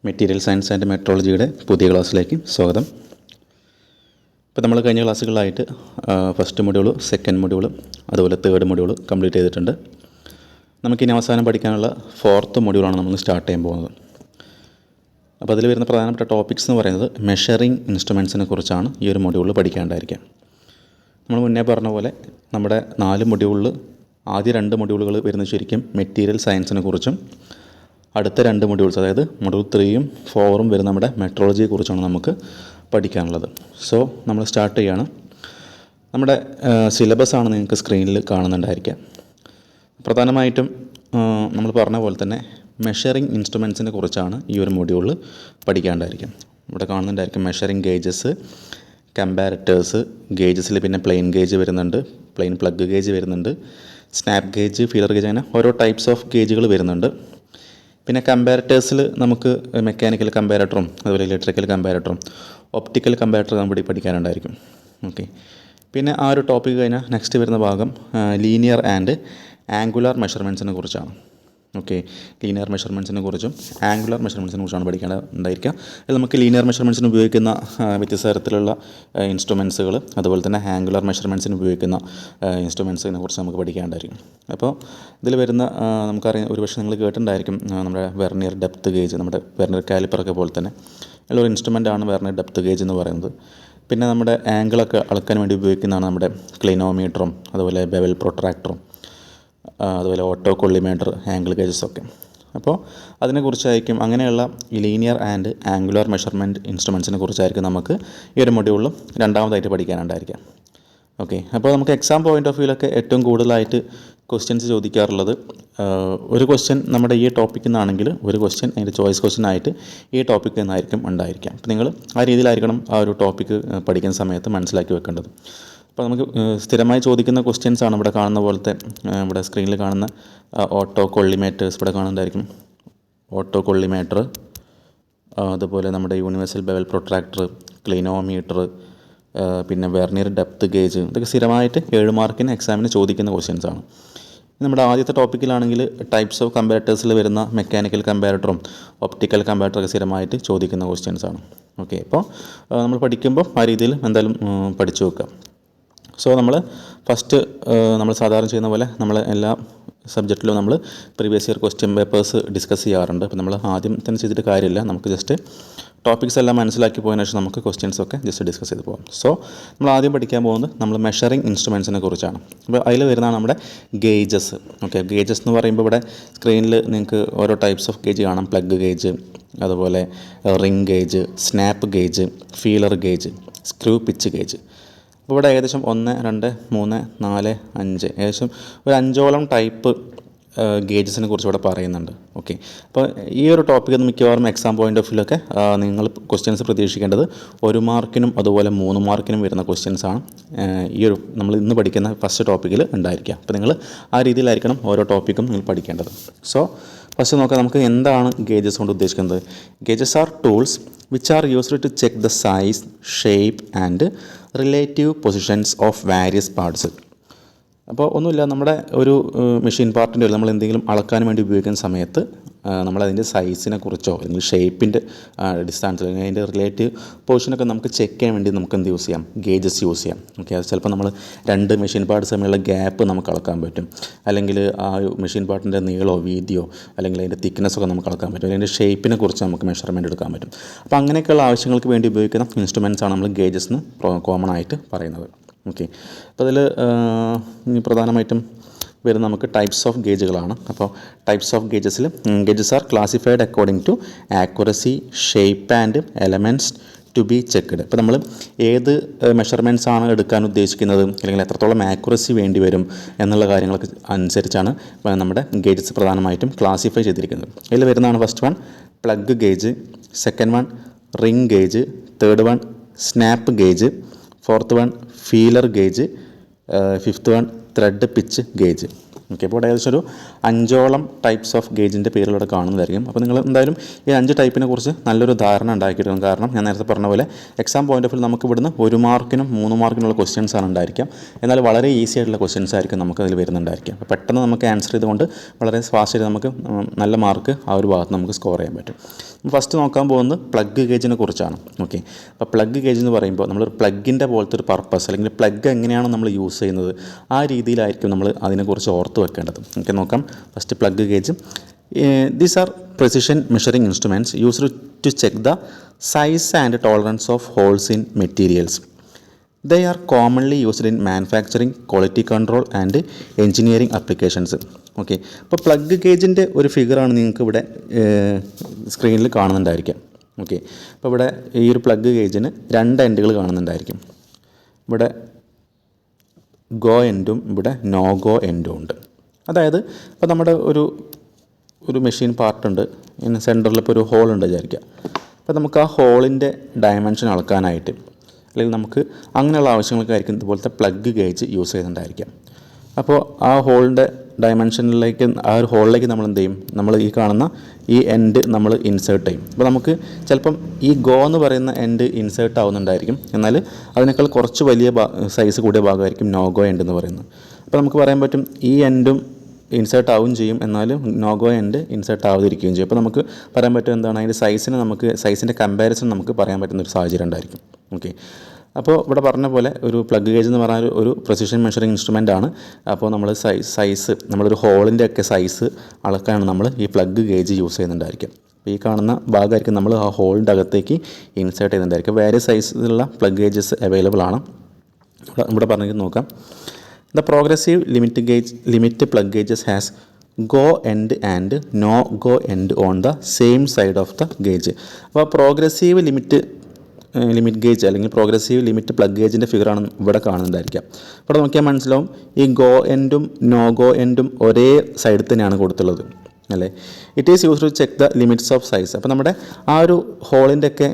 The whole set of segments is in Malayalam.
മെറ്റീരിയൽ സയൻസ് ആൻഡ് മെട്രോളജിയുടെ പുതിയ ക്ലാസ്സിലേക്ക് സ്വാഗതം. ഇപ്പോൾ നമ്മൾ കഴിഞ്ഞ ക്ലാസ്സുകളിലായിട്ട് ഫസ്റ്റ് മൊഡ്യൂൾ, സെക്കൻഡ് മൊഡ്യൂൾ, അതുപോലെ തേർഡ് മൊഡ്യൂൾ കംപ്ലീറ്റ് ചെയ്തിട്ടുണ്ട്. നമുക്കിനി അവസാനം പഠിക്കാനുള്ള ഫോർത്ത് മൊഡ്യൂളാണ് നമ്മൾ സ്റ്റാർട്ട് ചെയ്യാൻ പോകുന്നത്. അപ്പോൾ അതിൽ വരുന്ന പ്രധാനപ്പെട്ട ടോപ്പിക്സ് എന്ന് പറയുന്നത് മെഷറിംഗ് ഇൻസ്ട്രുമെൻസിനെ കുറിച്ചാണ് ഈ ഒരു മൊഡ്യൂളിൽ പഠിക്കേണ്ടായിരിക്കുക. നമ്മൾ മുന്നേ പറഞ്ഞ പോലെ നമ്മുടെ 4 മൊഡ്യൂളിൽ ആദ്യ 2 മൊഡ്യൂളുകൾ വരുന്നത് ശരിക്കും മെറ്റീരിയൽ സയൻസിനെ കുറിച്ചും അടുത്ത 2 മൊഡ്യൂൾസ്, അതായത് മൊഡ്യൂൾ 3ഉം 4ഉം വരുന്ന നമ്മുടെ മെട്രോളജിയെ കുറിച്ചാണ് നമുക്ക് പഠിക്കാനുള്ളത്. സോ നമ്മൾ സ്റ്റാർട്ട് ചെയ്യുകയാണ്. നമ്മുടെ സിലബസാണ് നിങ്ങൾക്ക് സ്ക്രീനിൽ കാണുന്നുണ്ടായിരിക്കുക. പ്രധാനമായിട്ടും നമ്മൾ പറഞ്ഞ പോലെ തന്നെ മെഷറിംഗ് ഇൻസ്ട്രുമെൻസിനെ കുറിച്ചാണ് ഈ ഒരു മൊഡ്യൂളിൽ പഠിക്കാനുണ്ടായിരിക്കും. ഇവിടെ കാണുന്നുണ്ടായിരിക്കും മെഷറിംഗ് ഗേജസ്, കമ്പാരറ്റേഴ്സ്, ഗേജസിൽ പിന്നെ പ്ലെയിൻ ഗേജ് വരുന്നുണ്ട്, പ്ലെയിൻ പ്ലഗ് ഗേജ് വരുന്നുണ്ട്, സ്നാപ്പ് ഗേജ്, ഫീലർ ഗേജ്, അങ്ങനെ ഓരോ ടൈപ്സ് ഓഫ് ഗേജുകൾ വരുന്നുണ്ട്. പിന്നെ കമ്പാരറ്റേഴ്സിൽ നമുക്ക് മെക്കാനിക്കൽ കമ്പാരറ്ററും അതുപോലെ ഇലക്ട്രിക്കൽ കമ്പാരറ്ററും ഒപ്റ്റിക്കൽ കമ്പാരറ്റർ നമ്മൾ പഠിക്കാനുണ്ടായിരിക്കും. ഓക്കെ, പിന്നെ ആ ഒരു ടോപ്പിക് കഴിഞ്ഞാൽ നെക്സ്റ്റ് വരുന്ന ഭാഗം ലീനിയർ ആൻഡ് ആംഗുലാർ മെഷർമെൻറ്റ്സിനെ കുറിച്ചാണ്. ഓക്കെ, ലീനിയർ മെഷർമെൻറ്റ്സിനെ കുറിച്ചും ആംഗുലാർ മെഷർമെൻറ്റ്സിനെ കുറിച്ചാണ് പഠിക്കേണ്ടതായിരിക്കുക. അതിൽ നമുക്ക് ലീനിയർ മെഷർമെൻറ്റ്സിന് ഉപയോഗിക്കുന്ന വ്യത്യസ്ത തരത്തിലുള്ള ഇൻസ്ട്രുമെൻസുകൾ, അതുപോലെ തന്നെ ആംഗുലാർ മെഷർമെൻറ്റ്സിന് ഉപയോഗിക്കുന്ന ഇൻസ്ട്രുമെൻസിനെ കുറിച്ച് നമുക്ക് പഠിക്കേണ്ടതായിരിക്കും. അപ്പോൾ ഇതിൽ വരുന്ന നമുക്കറിയാം, ഒരുപക്ഷെ നിങ്ങൾ കേട്ടിട്ടുണ്ടായിരിക്കും, നമ്മുടെ വെർനിയർ ഡെപ്ത് ഗേജ്, നമ്മുടെ വെർനിയർ കാലിപ്പറൊക്കെ പോലെ തന്നെ ഉള്ളൊരു ഇൻസ്ട്രുമെൻ്റാണ് വെർനിയർ ഡെപ്ത് ഗേജ് എന്ന് പറയുന്നത്. പിന്നെ നമ്മുടെ ആംഗിളൊക്കെ അളക്കാൻ വേണ്ടി ഉപയോഗിക്കുന്നതാണ് നമ്മുടെ ക്ലിനോമീറ്ററും അതുപോലെ ബെവൽ പ്രൊട്രാക്ടറും അതുപോലെ ഓട്ടോ കൊള്ളിമീറ്റർ, ആംഗിൾ ഗേജസൊക്കെ. അപ്പോൾ അതിനെക്കുറിച്ചായിരിക്കും, അങ്ങനെയുള്ള ഈ ലീനിയർ ആൻഡ് ആംഗുലാർ മെഷർമെൻറ്റ് ഇൻസ്ട്രുമെൻസിനെ കുറിച്ചായിരിക്കും നമുക്ക് ഈ ഒരു മൊഡ്യൂളിലും രണ്ടാമതായിട്ട് പഠിക്കാനുണ്ടായിരിക്കാം. ഓക്കെ, അപ്പോൾ നമുക്ക് എക്സാം പോയിൻ്റ് ഓഫ് വ്യൂവിലൊക്കെ ഏറ്റവും കൂടുതലായിട്ട് ക്വസ്റ്റ്യൻസ് ചോദിക്കാറുള്ളത്, ഒരു ക്വസ്റ്റ്യൻ നമ്മുടെ ഈ ടോപ്പിക്കിൽ നിന്നാണെങ്കിൽ ഒരു ക്വസ്റ്റ്യൻ അതിൻ്റെ ചോയ്സ് ക്വസ്റ്റ്യൻ ആയിട്ട് ഈ ടോപ്പിക്കിൽ നിന്നായിരിക്കും ഉണ്ടായിരിക്കാം. അപ്പോൾ നിങ്ങൾ ആ രീതിയിലായിരിക്കണം ആ ഒരു ടോപ്പിക്ക് പഠിക്കുന്ന സമയത്ത് മനസ്സിലാക്കി വെക്കേണ്ടത്. അപ്പോൾ നമുക്ക് സ്ഥിരമായി ചോദിക്കുന്ന ക്വസ്റ്റ്യൻസ് ആണ് ഇവിടെ കാണുന്ന പോലത്തെ, ഇവിടെ സ്ക്രീനിൽ കാണുന്ന ഓട്ടോ കൊള്ളിമേറ്റേഴ്സ് ഇവിടെ കാണുന്നതായിരിക്കും. ഓട്ടോ കൊള്ളിമേറ്റർ, അതുപോലെ നമ്മുടെ യൂണിവേഴ്സൽ ബെവൽ പ്രൊട്രാക്ടർ, ക്ലിനോമീറ്റർ, പിന്നെ വെർനിയർ ഡെപ്ത് ഗേജ്, ഇതൊക്കെ സ്ഥിരമായിട്ട് 7 മാർക്കിന് എക്സാമിന് ചോദിക്കുന്ന ക്വസ്റ്റ്യൻസ് ആണ്. നമ്മുടെ ആദ്യത്തെ ടോപ്പിക്കിലാണെങ്കിൽ ടൈപ്സ് ഓഫ് കമ്പാരറ്റേഴ്സിൽ വരുന്ന മെക്കാനിക്കൽ കമ്പാരറ്ററും ഒപ്റ്റിക്കൽ കമ്പാരറ്ററൊക്കെ സ്ഥിരമായിട്ട് ചോദിക്കുന്ന ക്വസ്റ്റ്യൻസ് ആണ്. ഓക്കെ, അപ്പോൾ നമ്മൾ പഠിക്കുമ്പോൾ ആ രീതിയിൽ എന്തായാലും പഠിച്ചു വെക്കുക. സോ നമ്മൾ ഫസ്റ്റ് നമ്മൾ സാധാരണ ചെയ്യുന്ന പോലെ നമ്മൾ എല്ലാ സബ്ജക്റ്റിലും നമ്മൾ previous year question papers discuss ചെയ്യാറുണ്ട്. അപ്പോൾ നമ്മൾ ആദ്യം തന്നെ ചെയ്തിട്ട് കാര്യമില്ല, നമുക്ക് ജസ്റ്റ് ടോപ്പിക്സ് എല്ലാം മനസ്സിലാക്കി പോയതിനു ശേഷം നമുക്ക് ക്വസ്റ്റ്യൻസൊക്കെ ജസ്റ്റ് ഡിസ്കസ് ചെയ്ത് പോകാം. സോ നമ്മൾ ആദ്യം പഠിക്കാൻ പോകുന്നത് നമ്മൾ മെഷറിംഗ് ഇൻസ്ട്രുമെൻസിനെ കുറിച്ചാണ്. അപ്പോൾ അതിൽ വരുന്നതാണ് നമ്മുടെ ഗേജസ്. ഓക്കെ, ഗേജസ് എന്ന് പറയുമ്പോൾ ഇവിടെ സ്ക്രീനിൽ നിങ്ങൾക്ക് ഓരോ ടൈപ്സ് ഓഫ് ഗേജ് കാണാം. പ്ലഗ് ഗേജ്, അതുപോലെ ring gauge, snap gauge, feeler gauge, screw pitch gauge. അപ്പോൾ ഇവിടെ ഏകദേശം 1, 2, 3, 4, 5 ഏകദേശം ഒരു 5ഓളം ടൈപ്പ് ഗേജസിനെ കുറിച്ച് ഇവിടെ പറയുന്നുണ്ട്. ഓക്കെ, അപ്പോൾ ഈ ഒരു ടോപ്പിക്ക് മിക്കവാറും എക്സാം പോയിൻ്റ് ഓഫ് വ്യൂലൊക്കെ നിങ്ങൾ ക്വസ്റ്റ്യൻസ് പ്രതീക്ഷിക്കേണ്ടത് 1 മാർക്കിനും അതുപോലെ 3 മാർക്കിനും വരുന്ന ക്വസ്റ്റ്യൻസാണ് ഈ ഒരു നമ്മൾ ഇന്ന് പഠിക്കുന്ന ഫസ്റ്റ് ടോപ്പിക്കിൽ ഉണ്ടായിരിക്കുക. അപ്പോൾ നിങ്ങൾ ആ രീതിയിലായിരിക്കണം ഓരോ ടോപ്പിക്കും നിങ്ങൾ പഠിക്കേണ്ടത്. സോ ഫസ്റ്റ് നോക്കാം, നമുക്ക് എന്താണ് ഗേജസ് കൊണ്ട് ഉദ്ദേശിക്കുന്നത്. Gauges are tools which are used to check the size, shape and relative positions of various parts. അപ്പോൾ ഒന്നുമില്ല, നമ്മുടെ ഒരു മെഷീൻ പാർട്ടിൻ്റെ നമ്മൾ എന്തെങ്കിലും അളക്കാൻ വേണ്ടി ഉപയോഗിക്കുന്ന സമയത്ത് നമ്മളതിൻ്റെ സൈസിനെ കുറിച്ചോ അല്ലെങ്കിൽ ഷേപ്പിൻ്റെ ഡിസ്റ്റൻസ് അല്ലെങ്കിൽ അതിൻ്റെ റിലേറ്റീവ് പൊസിഷനൊക്കെ നമുക്ക് ചെക്ക് ചെയ്യാൻ വേണ്ടി നമുക്ക് എന്ത് യൂസ് ചെയ്യാം, ഗേജസ് യൂസ് ചെയ്യാം. ഓക്കെ, അത് ചിലപ്പോൾ നമ്മൾ 2 മെഷീൻ പാർട്സ് തമ്മിലുള്ള ഗ്യാപ്പ് നമുക്ക് അളക്കാൻ പറ്റും, അല്ലെങ്കിൽ ആ മെഷീൻ പാർട്ടിൻ്റെ നീളമോ വീതിയോ അല്ലെങ്കിൽ അതിൻ്റെ തിക്നെസ്സൊക്കെ നമുക്ക് അളക്കാൻ പറ്റും, അല്ലെങ്കിൽ അതിൻ്റെ ഷേപ്പിനെ കുറിച്ച് നമുക്ക് മെഷർമെൻറ്റ് എടുക്കാൻ പറ്റും. അപ്പോൾ അങ്ങനെയൊക്കെയുള്ള ആവശ്യങ്ങൾക്ക് വേണ്ടി ഉപയോഗിക്കുന്ന ഇൻസ്ട്രുമെൻറ്റ്സാണ് നമ്മൾ ഗേജസ് എന്ന് കോമൺ ആയിട്ട് പറയുന്നത്. ഓക്കെ, അപ്പോൾ അതിൽ പ്രധാനമായിട്ടും വരുന്ന നമുക്ക് ടൈപ്സ് ഓഫ് ഗേജുകളാണ്. അപ്പോൾ types of gauges are classified according to accuracy, shape and elements to be checked. ഇപ്പോൾ നമ്മൾ ഏത് മെഷർമെൻറ്റ്സ് ആണ് എടുക്കാൻ ഉദ്ദേശിക്കുന്നത്, അല്ലെങ്കിൽ എത്രത്തോളം ആക്യുറസി വേണ്ടി വരും എന്നുള്ള കാര്യങ്ങളൊക്കെ അനുസരിച്ചാണ് നമ്മുടെ ഗേജസ് പ്രധാനമായിട്ടും ക്ലാസിഫൈ ചെയ്തിരിക്കുന്നത്. ഇതിൽ വരുന്നതാണ് first one plug gauge, second one ring gauge, third one snap gauge, fourth one feeler gauge, fifth one thread pitch gauge. Okay, അപ്പോൾ ഇവിടെ ഏകദേശം ഒരു 5ഓളം ടൈപ്സ് ഓഫ് ഗേജിൻ്റെ പേരിലൂടെ കാണുന്നതായിരിക്കും. അപ്പോൾ നിങ്ങൾ എന്തായാലും ഈ 5 ടൈപ്പിനെ കുറിച്ച് നല്ലൊരു ധാരണ ഉണ്ടാക്കിയെടുക്കണം. കാരണം ഞാൻ നേരത്തെ പറഞ്ഞ പോലെ എക്സാം പോയിന്റ് ഓഫ് വ്യൂ നമുക്ക് ഇവിടുന്ന് 1 മാർക്കിനും 3 മാർക്കിനുള്ള ക്വസ്റ്റ്യൻസ് ആണ് ഉണ്ടായിരിക്കാം. എന്നാൽ വളരെ ഈസി ആയിട്ടുള്ള ക്വസ്റ്റ്യൻസ് ആയിരിക്കും നമുക്ക് അതിൽ വരുന്നുണ്ടായിരിക്കാം. അപ്പോൾ പെട്ടെന്ന് നമുക്ക് ആൻസർ ചെയ്തുകൊണ്ട് വളരെ ഫാസ്റ്റായിട്ട് നമുക്ക് നല്ല മാർക്ക് ആ ഒരു ഭാഗത്ത് നമുക്ക് സ്കോർ ചെയ്യാൻ പറ്റും. ഫസ്റ്റ് നോക്കാൻ പോകുന്നത് പ്ലഗ് ഗേജിനെ കുറിച്ചാണ്. ഓക്കെ, അപ്പോൾ പ്ലഗ് ഗേജ് എന്ന് പറയുമ്പോൾ നമ്മളൊരു പ്ലഗിൻ്റെ പോലത്തെ ഒരു പർപ്പസ് അല്ലെങ്കിൽ പ്ലഗ് എങ്ങനെയാണ് നമ്മൾ യൂസ് ചെയ്യുന്നത് ആ രീതിയിലായിരിക്കും നമ്മൾ അതിനെക്കുറിച്ച് ഓർത്ത് വെക്കേണ്ടത്. ഓക്കെ, നോക്കാം. First plug gauge. These are precision measuring instruments used to check the size and tolerance of holes in materials. They are commonly used in manufacturing, quality control and engineering applications. Okay, അപ്പോൾ പ്ലഗ് ഗേജിൻ്റെ ഒരു ഫിഗറാണ് നിങ്ങൾക്ക് ഇവിടെ സ്ക്രീനിൽ കാണുന്നുണ്ടായിരിക്കാം. ഓക്കെ, അപ്പോൾ ഇവിടെ ഈ ഒരു പ്ലഗ് ഗേജിന് 2 എൻഡുകൾ കാണുന്നുണ്ടായിരിക്കും. ഇവിടെ ഗോ എൻഡും ഇവിടെ നോ ഗോ എൻഡും ഉണ്ട്. അതായത് ഇപ്പോൾ നമ്മുടെ ഒരു മെഷീൻ പാർട്ടുണ്ട്, ഇങ്ങനെ സെൻറ്ററിൽ ഇപ്പോൾ ഒരു ഹോൾ ഉണ്ട് വിചാരിക്കുക. അപ്പോൾ നമുക്ക് ആ ഹോളിൻ്റെ ഡയമെൻഷൻ അളക്കാനായിട്ട് അല്ലെങ്കിൽ നമുക്ക് അങ്ങനെയുള്ള ആവശ്യങ്ങൾക്കായിരിക്കും ഇതുപോലത്തെ പ്ലഗ് ഗേജ് യൂസ് ചെയ്യുന്നുണ്ടായിരിക്കാം. അപ്പോൾ ആ ഹോളിൻ്റെ ഡയമെൻഷനിലേക്ക് ആ ഒരു ഹോളിലേക്ക് നമ്മൾ എന്ത് ചെയ്യും, നമ്മൾ ഈ കാണുന്ന ഈ എൻഡ് നമ്മൾ ഇൻസേർട്ട് ചെയ്യും. അപ്പോൾ നമുക്ക് ചിലപ്പം ഈ ഗോ എന്ന് പറയുന്ന എൻഡ് ഇൻസേർട്ട് ആവുന്നുണ്ടായിരിക്കും, എന്നാൽ അതിനേക്കാൾ കുറച്ച് വലിയ സൈസ് കൂടിയ ഭാഗമായിരിക്കും നോ ഗോ എൻഡ് എന്ന് പറയുന്നത്. അപ്പോൾ നമുക്ക് പറയാൻ പറ്റും ഈ എൻഡും ഇൻസേർട്ട് ആവുകയും ചെയ്യും, എന്നാലും നോ ഗോ എൻഡ് ഇൻസേർട്ട് ആവാതിരിക്കുകയും ചെയ്യും. അപ്പോൾ നമുക്ക് പറയാൻ പറ്റും എന്താണ് അതിൻ്റെ സൈസിൻ്റെ കമ്പാരിസൺ നമുക്ക് പറയാൻ പറ്റുന്നൊരു സാഹചര്യം ഉണ്ടായിരിക്കും. ഓക്കെ, അപ്പോൾ ഇവിടെ പറഞ്ഞ പോലെ ഒരു പ്ലഗ് ഗേജ് എന്ന് പറഞ്ഞാൽ ഒരു പ്രിസിഷൻ മെഷറിംഗ് ഇൻസ്ട്രുമെൻ്റ് ആണ്. അപ്പോൾ നമ്മൾ സൈസ് നമ്മളൊരു ഹോളിൻ്റെ ഒക്കെ സൈസ് അളക്കാനാണ് നമ്മൾ ഈ പ്ലഗ് ഗേജ് യൂസ് ചെയ്യുന്നുണ്ടായിരിക്കും. അപ്പോൾ ഈ കാണുന്ന ഭാഗമായിരിക്കും നമ്മൾ ആ ഹോളിൻ്റെ അകത്തേക്ക് ഇൻസേർട്ട് ചെയ്യുന്നുണ്ടായിരിക്കും. വേറെ സൈസിലുള്ള പ്ലഗ് ഗേജസ് അവൈലബിൾ ആണ്. ഇവിടെ പറഞ്ഞിട്ട് നോക്കാം. The progressive limit plug gauges has go end and no go end on the same side of the gauge. അപ്പോൾ പ്രോഗ്രസീവ് ലിമിറ്റ് ഗേജ് അല്ലെങ്കിൽ പ്രോഗ്രസീവ് ലിമിറ്റ് പ്ലഗ് ഗേജിൻ്റെ ഫിഗറാണ് ഇവിടെ കാണുന്നുണ്ടായിരിക്കാം. ഇവിടെ നോക്കിയാൽ മനസ്സിലാവും ഈ ഗോ എൻഡും നോ ഗോ എൻഡും ഒരേ സൈഡിൽ തന്നെയാണ് കൊടുത്തുള്ളത് അല്ലേ. It is use to check the limits of size. അപ്പോൾ നമ്മുടെ ആ ഒരു ഹോളിൻ്റെ ഒക്കെ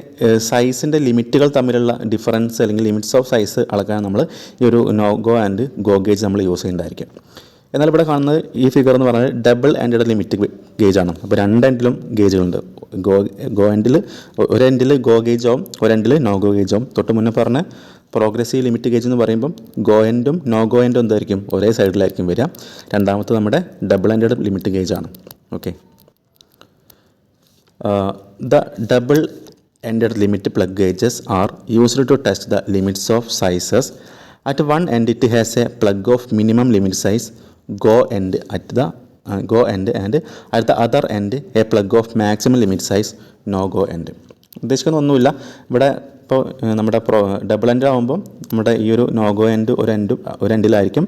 സൈസിൻ്റെ ലിമിറ്റുകൾ തമ്മിലുള്ള ഡിഫറൻസ് അല്ലെങ്കിൽ ലിമിറ്റ്സ് ഓഫ് സൈസ് അളക്കാൻ നമ്മൾ ഈ ഒരു no go and go gauge നമ്മൾ യൂസ് ചെയ്യുന്നുണ്ടായിരിക്കും. എന്നാൽ ഇവിടെ കാണുന്നത് ഈ ഫിഗർ എന്ന് പറഞ്ഞാൽ ഡബിൾ എൻഡഡ് ലിമിറ്റ് ഗേജാണ്. അപ്പോൾ 2 എൻഡിലും ഗേജുകളുണ്ട്. ഗോ എൻഡിൽ ഒരു എൻഡിൽ ഗോ ഗേജ് ആവും, ഒരു എൻഡിൽ നോ ഗോ ഗേജ് ആവും. തൊട്ട് മുന്നേ പറഞ്ഞ പ്രോഗ്രസീവ് ലിമിറ്റ് ഗേജ് എന്ന് പറയുമ്പം ഗോ എൻഡും നോ ഗോ എൻഡും എന്തായിരിക്കും ഒരേ സൈഡിലായിരിക്കും വരിക. രണ്ടാമത്തെ നമ്മുടെ ഡബിൾ എൻഡഡ് ലിമിറ്റ് ഗേജാണ്. Okay, the double-ended limit plug gauges are used to test the limits of sizes. At one end it has a plug of minimum limit size, go end and at the other end a plug of maximum limit size, no go end. ഉദ്ദേശിക്കുന്ന ഒന്നുമില്ല. ഇവിടെ ഇപ്പോൾ നമ്മുടെ ഡബിൾ എൻഡ് ആകുമ്പം നമ്മുടെ ഈ ഒരു നോ ഗോ എൻഡ് ഒരു എൻഡിലായിരിക്കും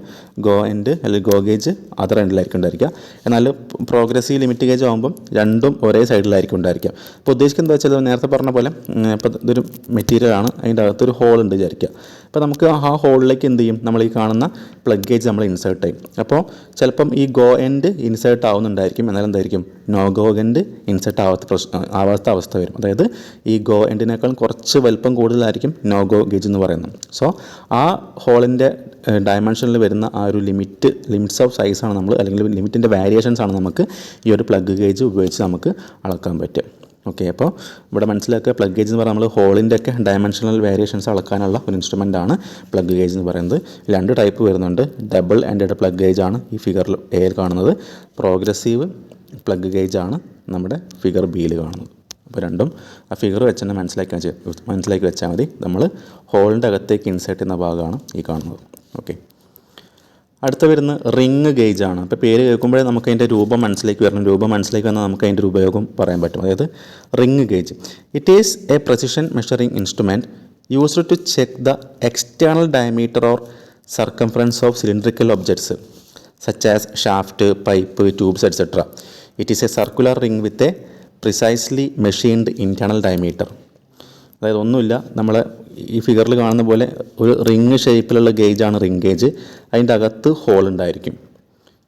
ഗോ എൻഡ് അല്ലെങ്കിൽ ഗോ ഗേജ് അതർ എൻഡിലായിരിക്കും ഉണ്ടായിരിക്കുക. എന്നാൽ പ്രോഗ്രസീവ് ലിമിറ്റ് ഗേജ് ആകുമ്പം രണ്ടും ഒരേ സൈഡിലായിരിക്കും ഉണ്ടായിരിക്കുക. അപ്പോൾ ഉദ്ദേശിക്കുന്നത് എന്താ വെച്ചാൽ നേരത്തെ പറഞ്ഞ പോലെ ഇപ്പോൾ ഇതൊരു മെറ്റീരിയലാണ്, അതിൻ്റെ അകത്തൊരു ഹോൾ ഉണ്ട് വിചാരിക്കുക. അപ്പോൾ നമുക്ക് ആ ഹോളിലേക്ക് എന്ത് ചെയ്യും, നമ്മൾ ഈ കാണുന്ന പ്ലഗ് ഗേജ് നമ്മൾ ഇൻസേർട്ട് ചെയ്യും. അപ്പോൾ ചിലപ്പം ഈ ഗോ എൻഡ് ഇൻസേർട്ട് ആവുന്നുണ്ടായിരിക്കും, എന്നാൽ എന്തായിരിക്കും നോ ഗോ എൻഡ് ഇൻസേർട്ട് ആവാത്ത അവസ്ഥ വരും. അതായത് ഈ ഗോ എൻഡിനേക്കാളും കുറച്ച് വലിപ്പം കൂടുതലായിരിക്കും നോ ഗോ ഗേജ് എന്ന് പറയുന്നത്. സോ ആ ഹോളിൻ്റെ ഡയമെൻഷനിൽ വരുന്ന ആ ഒരു ലിമിറ്റ്സ് ഓഫ് സൈസാണ് നമ്മൾ അല്ലെങ്കിൽ ലിമിറ്റിൻ്റെ വേരിയേഷൻസ് ആണ് നമുക്ക് ഈ ഒരു പ്ലഗ് ഗേജ് ഉപയോഗിച്ച് നമുക്ക് അളക്കാൻ പറ്റും. ഓക്കെ, അപ്പോൾ ഇവിടെ മനസ്സിലാക്കുക പ്ലഗ് ഗേജ് എന്ന് പറഞ്ഞാൽ നമ്മൾ ഹോളിൻ്റെ ഒക്കെ ഡയമെൻഷണൽ വേരിയേഷൻസ് അളക്കാനുള്ള ഒരു ഇൻസ്ട്രുമെൻ്റ് ആണ് പ്ലഗ് ഗേജ് എന്ന് പറയുന്നത്. 2 ടൈപ്പ് വരുന്നുണ്ട്. ഡബിൾ എൻഡഡ് പ്ലഗ് ഗേജ് ആണ് ഈ ഫിഗറിൽ എയിൽ കാണുന്നത്. പ്രോഗ്രസീവ് പ്ലഗ് ഗേജ് ആണ് നമ്മുടെ ഫിഗർ ബിയിൽ കാണുന്നത്. അപ്പോൾ രണ്ടും ആ ഫിഗർ വെച്ച് തന്നെ മനസ്സിലാക്കി വെച്ചാൽ മതി. നമ്മൾ ഹോളിൻ്റെ അകത്തേക്ക് ഇൻസേർട്ട് ചെയ്യുന്ന ഭാഗമാണ് ഈ കാണുന്നത്. ഓക്കെ, അടുത്ത വരുന്ന റിങ് ഗേജ് ആണ്. അപ്പോൾ പേര് കേൾക്കുമ്പോഴേ നമുക്ക് അതിൻ്റെ രൂപം മനസ്സിലേക്ക് വന്നാൽ നമുക്ക് അതിൻ്റെ ഒരു ഉപയോഗം പറയാൻ പറ്റും. അതായത് ring gauge it is a precision measuring instrument used to check the external diameter or circumference of cylindrical objects such as shaft, pipe, tubes etcetera. It is a circular ring with a precisely machined internal diameter. അതായത് ഒന്നുമില്ല, നമ്മൾ ഈ ഫിഗറിൽ കാണുന്ന പോലെ ഒരു റിങ് ഷേപ്പിലുള്ള ഗേജാണ് റിങ് ഗേജ്. അതിൻ്റെ അകത്ത് ഹോൾ ഉണ്ടായിരിക്കും.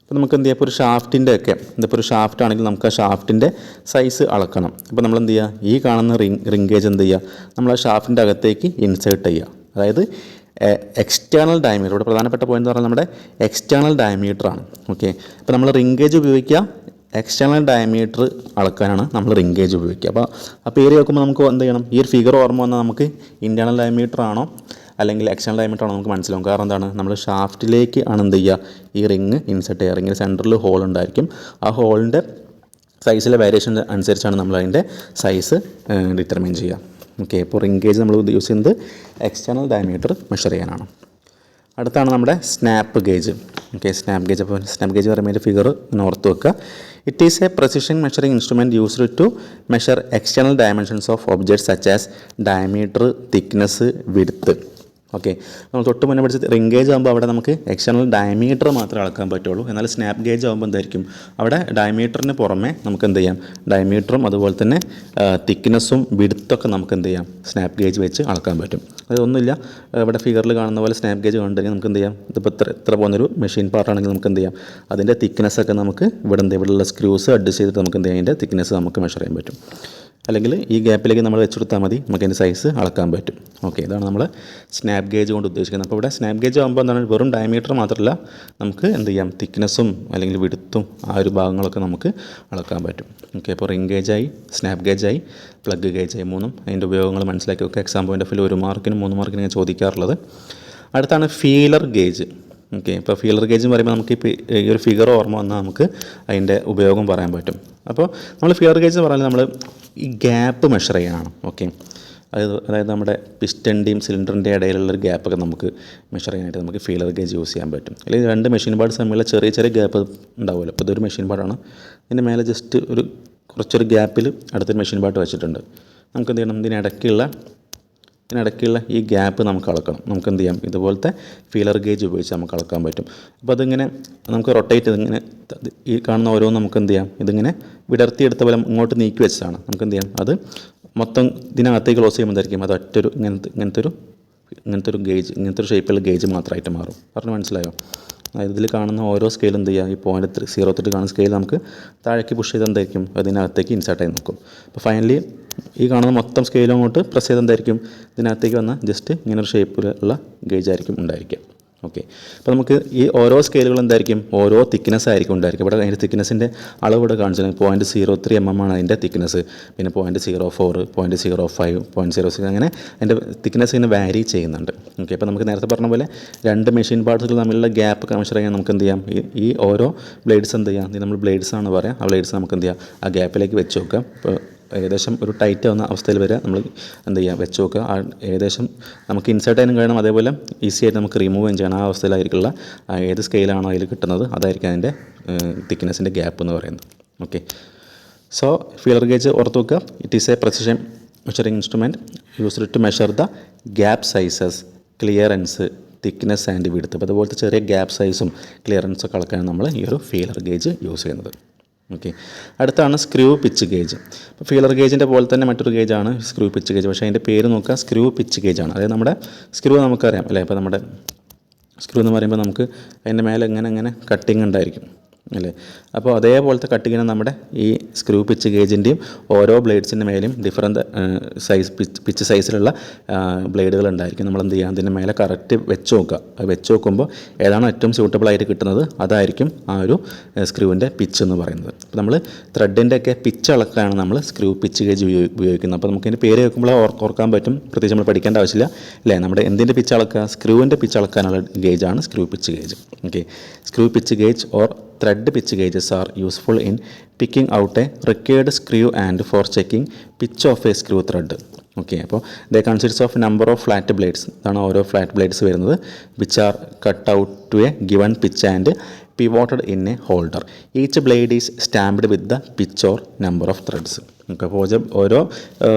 അപ്പോൾ നമുക്ക് എന്ത് ചെയ്യാം, ഇപ്പോൾ ഒരു ഷാഫ്റ്റിൻ്റെ ഒക്കെ ഇതിപ്പോൾ ഒരു ഷാഫ്റ്റ് ആണെങ്കിൽ നമുക്ക് ആ ഷാഫ്റ്റിൻ്റെ സൈസ് അളക്കണം. അപ്പോൾ നമ്മൾ എന്ത് ചെയ്യുക, ഈ കാണുന്ന റിങ് ഗേജ് എന്ത് ചെയ്യുക, നമ്മൾ ആ ഷാഫ്റ്റിൻ്റെ അകത്തേക്ക് ഇൻസേർട്ട് ചെയ്യുക. അതായത് എക്സ്റ്റേണൽ ഡയമീറ്റർ. ഇവിടെ പ്രധാനപ്പെട്ട പോയിന്റ് എന്ന് പറഞ്ഞാൽ നമ്മുടെ എക്സ്റ്റേണൽ ഡയമീറ്ററാണ്. ഓക്കെ, അപ്പോൾ നമ്മൾ റിംഗ് ഗേജ് ഉപയോഗിക്കുക എക്സ്റ്റേണൽ ഡയമീറ്റർ അളക്കാനാണ് നമ്മൾ റിംഗ് ഗേജ് ഉപയോഗിക്കുക. അപ്പോൾ പേര് കേൾക്കുമ്പോൾ നമുക്ക് എന്ത് ചെയ്യണം, ഈ ഒരു ഫിഗർ ഓർമ്മ വന്നാൽ നമുക്ക് ഇൻറ്റേർണൽ ഡയമീറ്റർ ആണോ അല്ലെങ്കിൽ എക്സ്റ്റേണൽ ഡയമീറ്റർ ആണോ നമുക്ക് മനസ്സിലാവും. കാരണം എന്താണ്, നമ്മൾ ഷാഫ്റ്റിലേക്ക് ആണ് എന്ത് ചെയ്യുക, ഈ റിങ് ഇൻസെർട്ട് ചെയ്യുക. റിങ്ങിന് സെൻറ്ററിൽ ഹോൾ ഉണ്ടായിരിക്കും. ആ ഹോളിൻ്റെ സൈസിലെ വേരിയേഷൻ അനുസരിച്ചാണ് നമ്മൾ അതിൻ്റെ സൈസ് ഡിറ്റർമിൻ ചെയ്യുക. ഓക്കെ, ഇപ്പോൾ റിംഗ് ഗേജ് നമ്മൾ യൂസ് ചെയ്യുന്നത് എക്സ്റ്റേണൽ ഡയമീറ്റർ മെഷർ ചെയ്യാനാണ്. അടുത്താണ് നമ്മുടെ snap gauge. Okay, snap gauge. അപ്പോൾ സ്നാപ്പ് ഗേജ് പറയുമ്പോൾ ഫിഗർ ഓർത്ത് വെക്കുക. It is a precision measuring instrument used to measure external dimensions of objects such as diameter, thickness, width. Okay, നമ്മൾ തൊട്ട് മുന്നേ പഠിച്ചത് റിംഗ് ഗേജ് ആകുമ്പോൾ അവിടെ നമുക്ക് എക്സ്റ്റേണൽ ഡയമീറ്റർ മാത്രമേ അളക്കാൻ പറ്റുള്ളൂ. എന്നാൽ സ്നാപ്പ് ഗേജ് ആകുമ്പോൾ എന്തായിരിക്കും, അവിടെ ഡയമീറ്ററിന് പുറമെ നമുക്ക് എന്ത് ചെയ്യാം, ഡയമീറ്ററും അതുപോലെ തന്നെ തിക്നെസ്സും വിഡ്ത്തൊക്കെ നമുക്ക് എന്ത് ചെയ്യാം, സ്നാപ്പ് ഗേജ് വെച്ച് അളക്കാൻ പറ്റും. അതൊന്നുമില്ല, ഇവിടെ ഫിഗറിൽ കാണുന്ന പോലെ സ്നാപ്പ് ഗേജ് കണ്ടുകഴിഞ്ഞാൽ നമുക്ക് എന്ത് ചെയ്യാം, ഇതിപ്പോൾ ഇത്ര പോകുന്നൊരു മെഷീൻ പാർട്ടാണെങ്കിൽ നമുക്ക് എന്ത് ചെയ്യാം, അതിൻ്റെ തിക്നെസ്സൊക്കെ നമുക്ക് ഇവിടെയുള്ള സ്ക്രൂസ് അഡ്ജസ്റ്റ് ചെയ്തിട്ട് നമുക്ക് എന്ത് ചെയ്യാം, അതിൻ്റെ തിക്നെസ് നമുക്ക് മെഷർ ചെയ്യാൻ പറ്റും. അല്ലെങ്കിൽ ഈ ഗ്യാപ്പിലേക്ക് നമ്മൾ വെച്ചെടുത്താൽ മതി, നമുക്ക് അതിൻ്റെ സൈസ് അളക്കാൻ പറ്റും. ഓക്കെ, ഇതാണ് നമ്മൾ സ്നാപ്പ് ഗേജ് കൊണ്ട് ഉദ്ദേശിക്കുന്നത്. അപ്പോൾ ഇവിടെ സ്നാപ്പ് ഗേജ് ആകുമ്പോൾ എന്താണ്, വെറും ഡയമീറ്റർ മാത്രമല്ല നമുക്ക് എന്ത് ചെയ്യാം, തിക്നെസ്സും അല്ലെങ്കിൽ വിഡ്ത്തും ആ ഒരു ഭാഗങ്ങളൊക്കെ നമുക്ക് അളക്കാൻ പറ്റും. ഓക്കെ, അപ്പോൾ റിംഗ് ഗേജായി, സ്നാപ്പ് ഗേജായി, പ്ലഗ് ഗേജായി, മൂന്നും അതിൻ്റെ ഉപയോഗങ്ങൾ മനസ്സിലാക്കി വെക്കുക. എക്സാം പോയിൻ്റ് ഓഫ് വ്യൂ 1 മാർക്കിനും 3 മാർക്കിനും ഞാൻ ചോദിക്കാറുള്ളത്. അടുത്താണ് ഫീലർ ഗേജ്. ഓക്കെ, ഇപ്പോൾ ഫീലർ ഗേജ് എന്ന് പറയുമ്പോൾ നമുക്ക് ഈ ഒരു ഫിഗർ ഓർമ്മ വന്നാൽ നമുക്ക് അതിൻ്റെ ഉപയോഗം പറയാൻ പറ്റും. അപ്പോൾ നമ്മൾ ഫീലർ ഗേജ് എന്ന് പറഞ്ഞാൽ നമ്മൾ ഈ ഗ്യാപ്പ് മെഷർ ചെയ്യാനാണ്. ഓക്കെ, അതായത് നമ്മുടെ പിസ്റ്റൻ്റെയും സിലിണ്ടറിൻ്റെ ഇടയിലുള്ളൊരു ഗ്യാപ്പൊക്കെ നമുക്ക് മെഷർ ചെയ്യാനായിട്ട് നമുക്ക് ഫീലർ ഗേജ് യൂസ് ചെയ്യാൻ പറ്റും. അല്ലെങ്കിൽ രണ്ട് മെഷീൻ പാർട്സ് തമ്മിലുള്ള ചെറിയ ചെറിയ ഗ്യാപ്പ് ഉണ്ടാവുമല്ലോ. അപ്പോൾ ഇതൊരു മെഷീൻ പാർട്ടാണ്, ഇതിൻ്റെ മേലെ ജസ്റ്റ് കുറച്ചൊരു ഗ്യാപ്പിൽ അടുത്തൊരു മെഷീൻ പാർട്ട് വെച്ചിട്ടുണ്ട്. നമുക്ക് എന്ത് ചെയ്യണം, ഇതിനിടയ്ക്കുള്ള ഈ ഗ്യാപ്പ് നമുക്ക് അളക്കണം. നമുക്ക് എന്ത് ചെയ്യാം, ഇതുപോലത്തെ ഫീലർ ഗേജ് ഉപയോഗിച്ച് നമുക്ക് അളക്കാൻ പറ്റും. അപ്പോൾ അതിങ്ങനെ നമുക്ക് റൊട്ടേറ്റ് ഇതിങ്ങനെ ഈ കാണുന്ന ഓരോന്നും നമുക്ക് എന്ത് ചെയ്യാം, ഇതിങ്ങനെ വിടർത്തിയെടുത്ത പോലെ ഇങ്ങോട്ട് നീക്കി വെച്ചതാണ്. നമുക്ക് എന്ത് ചെയ്യാം, അത് മൊത്തം ഇതിനകത്തേക്ക് ക്ലോസ് ചെയ്യുമ്പോഴായിരിക്കും അത് ഒറ്റൊരു ഇങ്ങനത്തെ ഒരു ഗേജ്, ഇങ്ങനത്തെ ഒരു ഷേപ്പിലുള്ള ഗേജ് മാത്രമായിട്ട് മാറും. പറഞ്ഞ് മനസ്സിലായോ? അതായത് ഇതിൽ കാണുന്ന ഓരോ സ്കെയിൽ എന്ത് ചെയ്യുക, ഈ 0.03 കാണുന്ന സ്കെയിൽ നമുക്ക് താഴേക്ക് പുഷ് ചെയ്ത് എന്തായിരിക്കും, അതിനകത്തേക്ക് ഇൻസേർട്ടായി നിൽക്കും. അപ്പോൾ ഫൈനലി ഈ കാണുന്ന മൊത്തം സ്കെയിലും അങ്ങോട്ട് പ്രസ് ചെയ്ത് എന്തായിരിക്കും, ഇതിനകത്തേക്ക് വന്ന ജസ്റ്റ് ഇങ്ങനൊരു ഷേപ്പിലുള്ള ഗേജ് ആയിരിക്കും ഉണ്ടായിരിക്കുക. ഓക്കെ, അപ്പോൾ നമുക്ക് ഈ ഓരോ സ്കെയിലുകൾ എന്തായിരിക്കും, ഓരോ തിക്നെസ് ആയിരിക്കും ഉണ്ടായിരിക്കും. ഇവിടെ അതിൻ്റെ തിക്നെസ്സിൻ്റെ അളവ് ഇവിടെ കാണിച്ചാൽ 0.03 mm ആണ് അതിൻ്റെ തിക്നെസ്. പിന്നെ 0.04, 0.05, 0.06 അങ്ങനെ അതിൻ്റെ തിക്നെസ് ഇങ്ങനെ വാരി ചെയ്യുന്നുണ്ട്. ഓക്കെ, അപ്പോൾ നമുക്ക് നേരത്തെ പറഞ്ഞ പോലെ രണ്ട് മെഷീൻ പാർട്സുകൾ തമ്മിലുള്ള ഗ്യാപ്പ് മെഷർ ചെയ്യാൻ നമുക്ക് എന്ത് ചെയ്യാം, ഈ ഓരോ ബ്ലേഡ്സ് എന്ത് ചെയ്യാം, ഇത് നമ്മൾ ബ്ലേഡ്സ് ആണ് പറയാം, ആ ബ്ലേഡ്സ് നമുക്ക് എന്ത് ചെയ്യാം, ആ ഗ്യാപ്പിലേക്ക് വെച്ച് നോക്കാം. ഇപ്പോൾ ഏകദേശം ഒരു ടൈറ്റ് ആവുന്ന അവസ്ഥയിൽ വരെ നമ്മൾ എന്ത് ചെയ്യുക, വെച്ച് നോക്കുക. ഏകദേശം നമുക്ക് ഇൻസേർട്ട് ചെയ്യാനും കഴിയണം, അതേപോലെ ഈസി ആയിട്ട് നമുക്ക് റിമൂവ് ചെയ്യണം. ആ അവസ്ഥയിലായിരിക്കുള്ള ഏത് സ്കെയിലാണോ അതിൽ കിട്ടുന്നത് അതായിരിക്കും അതിൻ്റെ തിക്നെസ്സിൻ്റെ ഗ്യാപ്പ് എന്ന് പറയുന്നത്. ഓക്കെ, സോ ഫീലർ ഗേജ് ഓർത്ത് വെക്കുക. It is a precision measuring instrument used to measure the gap sizes, clearance, thickness and width. അപ്പോൾ അതുപോലത്തെ ചെറിയ ഗ്യാപ്പ് സൈസും ക്ലിയറൻസൊക്കെ അളക്കാനാണ് നമ്മൾ ഈ ഒരു ഫീലർ ഗേജ് യൂസ് ചെയ്യുന്നത്. ഓക്കെ, അടുത്താണ് സ്ക്രൂ പിച്ച് ഗേജ്. അപ്പോൾ ഫീലർ ഗേജിൻ്റെ പോലെ തന്നെ മറ്റൊരു ഗേജാണ് സ്ക്രൂ പിച്ച് ഗേജ്. പക്ഷേ അതിൻ്റെ പേര് നോക്കുക, സ്ക്രൂ പിച്ച് ഗേജാണ്. അതായത് നമ്മുടെ സ്ക്രൂ നമുക്കറിയാം അല്ലേ, അപ്പോൾ നമ്മുടെ സ്ക്രൂ എന്ന് പറയുമ്പോൾ നമുക്ക് അതിൻ്റെ മേലെ ഇങ്ങനെ കട്ടിങ് ഉണ്ടായിരിക്കും അല്ലേ. അപ്പോൾ അതേപോലത്തെ കട്ടിങ്ങിന് നമ്മുടെ ഈ സ്ക്രൂ പിച്ച് ഗേജിൻ്റെയും ഓരോ ബ്ലേഡ്സിൻ്റെ മേലെയും ഡിഫറൻറ്റ് പിച്ച് സൈസിലുള്ള ബ്ലേഡുകൾ ഉണ്ടായിരിക്കും. നമ്മൾ എന്ത് ചെയ്യുക, അതിൻ്റെ മേലെ കറക്റ്റ് വെച്ച് നോക്കുക. അത് വെച്ച് നോക്കുമ്പോൾ ഏതാണോ ഏറ്റവും സ്യൂട്ടബിളായിട്ട് കിട്ടുന്നത് അതായിരിക്കും ആ ഒരു സ്ക്രൂവിൻ്റെ പിച്ച് എന്ന് പറയുന്നത്. അപ്പോൾ നമ്മൾ ത്രെഡിൻ്റെ ഒക്കെ പിച്ച് അളക്കാനാണ് നമ്മൾ സ്ക്രൂ പിച്ച് ഗേജ് ഉപയോഗിക്കുന്നത്. അപ്പോൾ നമുക്കതിൻ്റെ പേര് കേൾക്കുമ്പോൾ ഓർക്കാൻ പറ്റും, പ്രത്യേകിച്ച് നമ്മൾ പഠിക്കേണ്ട ആവശ്യമില്ല അല്ലേ. നമ്മുടെ എന്തിൻ്റെ പിച്ച് അളക്കുക, സ്ക്രൂവിൻ്റെ പിച്ച് അളക്കാനുള്ള ഗേജാണ് screw pitch gauge. Okay, screw pitch gauge or thread pitch gauges are useful in picking out a required screw and for checking pitch of a screw thread. Okay, അപ്പോൾ they consist of number of flat blades. ഇതാണ് ഓരോ ഫ്ലാറ്റ് ബ്ലേഡ്സ് വരുന്നത്. Which are cut out to a given pitch and pivoted in a holder. Each blade is stamped with the pitch or number of threads. Okay, അപ്പോൾ ഓരോ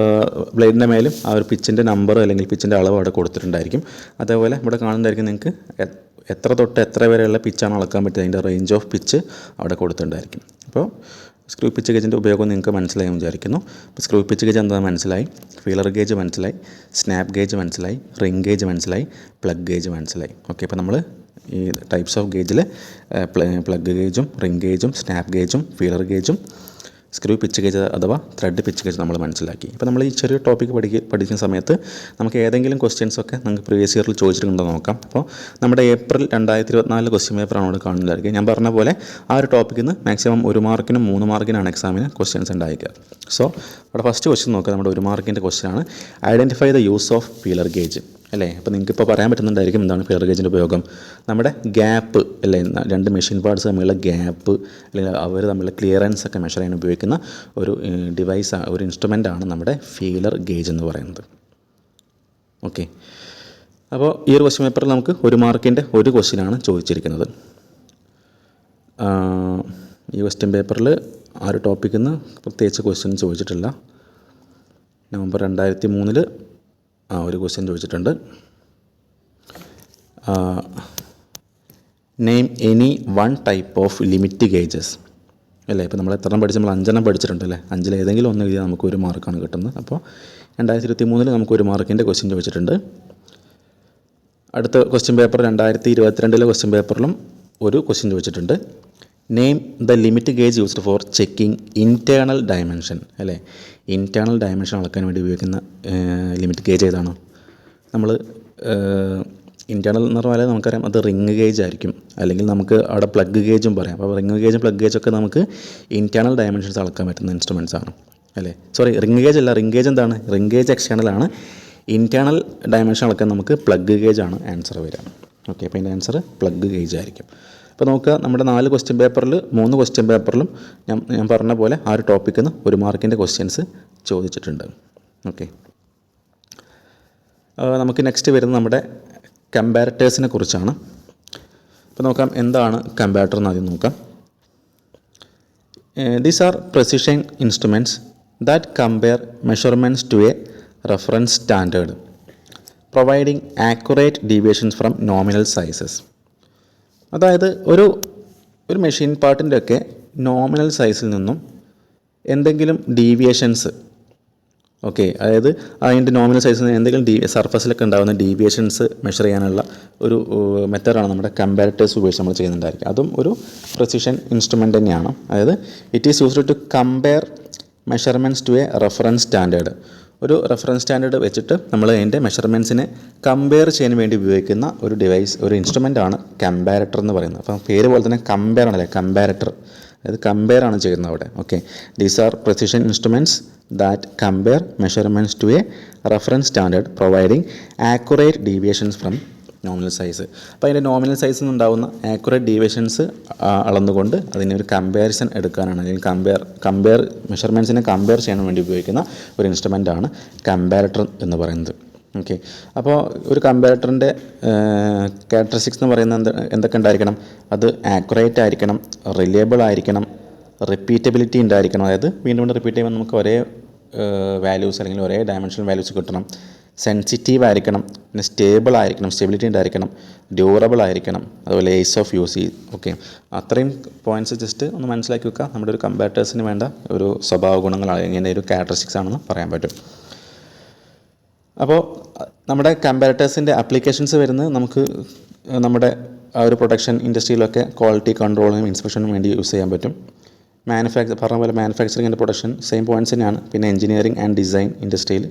ബ്ലേഡിൻ്റെ മേലും ആ ഒരു പിച്ചിൻ്റെ നമ്പർ അല്ലെങ്കിൽ പിച്ചിൻ്റെ അളവ് അവിടെ കൊടുത്തിട്ടുണ്ടായിരിക്കും. അതേപോലെ ഇവിടെ കാണുന്നതായിരിക്കും നിങ്ങൾക്ക് എത്ര തൊട്ട് എത്ര വരെയുള്ള പിച്ചാണ് അളക്കാൻ പറ്റുക, അതിൻ്റെ റേഞ്ച് ഓഫ് പിച്ച് അവിടെ കൊടുത്തിട്ടുണ്ടായിരിക്കും. അപ്പോൾ സ്ക്രൂ പിച്ച് ഗേജിൻ്റെ ഉപയോഗം നിങ്ങൾക്ക് മനസ്സിലായി വിചാരിക്കുന്നു. അപ്പോൾ സ്ക്രൂ പിച്ച് ഗേജ് എന്താ മനസ്സിലായി, ഫീലർ ഗേജ് മനസ്സിലായി, സ്നാപ്പ് ഗേജ് മനസ്സിലായി, റിംഗ് ഗേജ് മനസ്സിലായി, പ്ലഗ് ഗേജ് മനസ്സിലായി. ഓക്കെ, അപ്പോൾ നമ്മൾ ഈ ടൈപ്സ് ഓഫ് ഗേജിൽ പ്ലഗ് ഗേജും റിംഗ് ഗേജും സ്നാപ്പ് ഗേജും ഫീലർ ഗേജും സ്ക്രൂ പിച്ച് ഗേജ് അഥവാ ത്രെഡ് പിച്ച് ഗേജ് നമ്മൾ മനസ്സിലാക്കി. ഇപ്പോൾ നമ്മൾ ഈ ചെറിയ ടോപ്പിക്ക് പഠിക്കുന്ന സമയത്ത് നമുക്ക് ഏതെങ്കിലും ക്വസ്റ്റ്യൻസൊക്കെ നമുക്ക് പ്രീവിയസ് ഇയറിൽ ചോദിച്ചിട്ടുണ്ടോ നോക്കാം. അപ്പോൾ നമ്മുടെ ഏപ്രിൽ 2024 ക്വസ്റ്റ്യൻ പേപ്പറാണ് അവിടെ കാണുന്നതായിരിക്കും. ഞാൻ പറഞ്ഞ പോലെ ആ ഒരു ടോപ്പിക്കിൽ നിന്ന് മാക്സിമം 1 മാർക്കിനും 3 മാർക്കിനാണ് എക്സാമിന് ക്വസ്റ്റ്യൻസ് ഉണ്ടായിരിക്കുക. സോ അവിടെ ഫസ്റ്റ് ക്വസ്റ്റ്യൻ നോക്കുക. നമ്മുടെ 1 മാർക്കിൻ്റെ ക്വസ്റ്റ്യനാണ് identify the use of feeler gauge അല്ലേ. അപ്പോൾ നിങ്ങൾക്ക് ഇപ്പോൾ പറയാൻ പറ്റുന്നുണ്ടായിരിക്കും എന്താണ് ഫീലർ ഗേജിൻ്റെ ഉപയോഗം. നമ്മുടെ ഗ്യാപ്പ് അല്ലേ, 2 മെഷീൻ പാർട്സ് തമ്മിലുള്ള ഗ്യാപ്പ് അല്ലെങ്കിൽ അവർ തമ്മിലുള്ള ക്ലിയറൻസ് ഒക്കെ മെഷർ ചെയ്യാൻ ഉപയോഗിക്കുന്ന ഒരു ഡിവൈസ്, ഒരു ഇൻസ്ട്രുമെൻ്റാണ് നമ്മുടെ ഫീലർ ഗേജ് എന്ന് പറയുന്നത്. ഓക്കെ, അപ്പോൾ ഈ ഒരു ക്വസ്റ്റ്യൻ പേപ്പറിൽ നമുക്ക് 1 മാർക്കിൻ്റെ ഒരു ക്വസ്റ്റ്യനാണ് ചോദിച്ചിരിക്കുന്നത്. ഈ ക്വസ്റ്റ്യൻ പേപ്പറിൽ ആ ഒരു ടോപ്പിക്കിൽ നിന്ന് പ്രത്യേകിച്ച് ക്വസ്റ്റ്യൻ ചോദിച്ചിട്ടില്ല. നവംബർ 2003 ഒരു ക്വസ്റ്റ്യൻ ചോദിച്ചിട്ടുണ്ട്. Name any 1 type off limit gauges അല്ലേ. ഇപ്പോൾ നമ്മൾ എത്ര പഠിച്ച് നമ്മൾ 5 പഠിച്ചിട്ടുണ്ട് അല്ലേ. 5 ഏതെങ്കിലും ഒന്ന് എഴുതിയാൽ നമുക്ക് 1 മാർക്കാണ് കിട്ടുന്നത്. അപ്പോൾ 2023 നമുക്ക് 1 മാർക്കിൻ്റെ ക്വസ്റ്റ്യൻ ചോദിച്ചിട്ടുണ്ട്. അടുത്ത ക്വസ്റ്റ്യൻ പേപ്പർ 2022 ക്വസ്റ്റ്യൻ പേപ്പറിലും ഒരു ക്വസ്റ്റ്യൻ ചോദിച്ചിട്ടുണ്ട്. Name the limit gauge used for checking internal dimension അല്ലേ. ഇൻറ്റേർണൽ ഡയമെൻഷൻ അളക്കാൻ വേണ്ടി ഉപയോഗിക്കുന്ന ലിമിറ്റ് ഗേജ് ഏതാണ്? നമ്മൾ ഇൻറ്റേർണൽ എന്ന് പറഞ്ഞാൽ നമുക്കറിയാം അത് റിങ് ഗേജ് ആയിരിക്കും, അല്ലെങ്കിൽ നമുക്ക് അവിടെ പ്ലഗ് ഗേജും പറയാം. അപ്പോൾ റിങ് ഗേജും പ്ലഗ് ഗേജൊക്കെ നമുക്ക് ഇൻറ്റേർണൽ ഡയമെൻഷൻസ് അളക്കാൻ പറ്റുന്ന ഇൻസ്ട്രുമെൻറ്റ്സ് ആണ് അല്ലേ. സോറി, റിങ് ഗേജ് അല്ല, റിങ് ഗേജ് എന്താണ്? റിങ് ഗേജ് എക്സ്റ്റേണലാണ്. ഇൻറ്റേർണൽ ഡയമെൻഷൻ അളക്കാൻ നമുക്ക് പ്ലഗ് ഗേജ് ആണ് ആൻസർ വരിക. ഓക്കെ, അപ്പോൾ ഇതിൻ്റെ ആൻസർ പ്ലഗ് ഗേജ് ആയിരിക്കും. അപ്പോൾ നോക്കുക, നമ്മുടെ 4 ക്വസ്റ്റ്യൻ പേപ്പറിൽ 3 ക്വസ്റ്റ്യൻ പേപ്പറിലും ഞാൻ പറഞ്ഞ പോലെ ആ ഒരു ടോപ്പിക്കിൽ നിന്ന് 1 മാർക്കിൻ്റെ ക്വസ്റ്റ്യൻസ് ചോദിച്ചിട്ടുണ്ട്. ഓക്കെ, നമുക്ക് നെക്സ്റ്റ് വരുന്നത് നമ്മുടെ കമ്പാരറ്റേഴ്സിനെ കുറിച്ചാണ്. അപ്പോൾ നോക്കാം എന്താണ് കമ്പാരറ്റർ എന്ന് ആദ്യം നോക്കാം. These are precision instruments that compare measurements to a reference standard providing accurate deviations from nominal sizes. അതായത് ഒരു മെഷീൻ പാർട്ടിൻ്റെ ഒക്കെ നോമിനൽ സൈസിൽ നിന്നും എന്തെങ്കിലും ഡീവിയേഷൻസ്, ഓക്കെ, അതായത് അതിൻ്റെ നോമിനൽ സൈസിൽ നിന്ന് എന്തെങ്കിലും സർഫസിലൊക്കെ ഉണ്ടാകുന്ന ഡീവിയേഷൻസ് മെഷർ ചെയ്യാനുള്ള ഒരു മെത്തേഡാണ് നമ്മുടെ കമ്പാരറ്റേഴ്സ് ഉപയോഗിച്ച് നമ്മൾ ചെയ്യുന്നുണ്ടായിരിക്കും. അതും ഒരു പ്രെസിഷൻ ഇൻസ്ട്രുമെൻ്റ് തന്നെയാണ്. അതായത് it is used to compare measurements to a reference standard. ഒരു റെഫറൻസ് സ്റ്റാൻഡേർഡ് വെച്ചിട്ട് നമ്മൾ അതിൻ്റെ മെഷർമെൻറ്റ്സിനെ കമ്പയർ ചെയ്യാൻ വേണ്ടി ഉപയോഗിക്കുന്ന ഒരു ഡിവൈസ്, ഒരു ഇൻസ്ട്രുമെൻ്റാണ് കമ്പാരറ്റർ എന്ന് പറയുന്നത്. അപ്പം പേര് പോലെ തന്നെ കമ്പയർ ആണല്ലേ, കമ്പാരറ്റർ, അതായത് കമ്പയർ ആണ് ചെയ്യുന്നത് അവിടെ. Okay, these are precision instruments that compare measurements to a reference standard providing accurate deviations from nominal size. അപ്പോൾ അതിൻ്റെ നോമിനൽ സൈസിൽ നിന്നുണ്ടാകുന്ന ആക്യുറേറ്റ് ഡീവിയേഷൻസ് അളന്നുകൊണ്ട് അതിനെ ഒരു കമ്പാരിസൺ എടുക്കാനാണ്, അല്ലെങ്കിൽ കമ്പയർ മെഷർമെൻറ്റ്സിനെ കമ്പയർ ചെയ്യാൻ വേണ്ടി ഉപയോഗിക്കുന്ന ഒരു ഇൻസ്ട്രുമെൻ്റാണ് കമ്പാരറ്റർ എന്ന് പറയുന്നത്. ഓക്കെ, അപ്പോൾ ഒരു കമ്പാരറ്ററിൻ്റെ ക്യാരക്ടറിസ്റ്റിക്സ് എന്ന് പറയുന്നത് എന്തൊക്കെ ഉണ്ടായിരിക്കണം? അത് ആക്യുറേറ്റ് ആയിരിക്കണം, റിലയബിൾ ആയിരിക്കണം, റിപ്പീറ്റബിലിറ്റി ഉണ്ടായിരിക്കണം. അതായത് വീണ്ടും വീണ്ടും റിപ്പീറ്റ് ചെയ്യുമ്പോൾ നമുക്ക് ഒരേ വാല്യൂസ് അല്ലെങ്കിൽ ഒരേ ഡയമെൻഷണൽ വാല്യൂസ് കിട്ടണം. സെൻസിറ്റീവ് ആയിരിക്കണം, പിന്നെ സ്റ്റേബിൾ ആയിരിക്കണം, സ്റ്റെബിലിറ്റി ഉണ്ടായിരിക്കണം, ഡ്യൂറബിൾ ആയിരിക്കണം, അതുപോലെ ഏസ് ഓഫ് യൂസ്. ഓക്കെ, അത്രയും പോയിൻറ്റ്സ് ജസ്റ്റ് ഒന്ന് മനസ്സിലാക്കി വെക്കുക. നമ്മുടെ ഒരു കമ്പാരറ്റേഴ്സിന് വേണ്ട ഒരു സ്വഭാവ ഗുണങ്ങളാണ്, ഇങ്ങനെ ഒരു ക്യാരക്ടറിസ്റ്റിക്സ് ആണെന്ന് പറയാൻ പറ്റും. അപ്പോൾ നമ്മുടെ കമ്പാരറ്റേഴ്സിൻ്റെ ആപ്ലിക്കേഷൻസ് വരുന്നത് നമുക്ക് നമ്മുടെ ആ ഒരു പ്രൊഡക്ഷൻ ഇൻഡസ്ട്രിയിലൊക്കെ ക്വാളിറ്റി കൺട്രോളിനും ഇൻസ്പെക്ഷനും വേണ്ടി യൂസ് ചെയ്യാൻ പറ്റും. പറഞ്ഞ പോലെ manufacturing and production same points തന്നെയാണ്. പിന്നെ എഞ്ചിനീയറിംഗ് ആൻഡ് ഡിസൈൻ ഇൻഡസ്ട്രിയിൽ,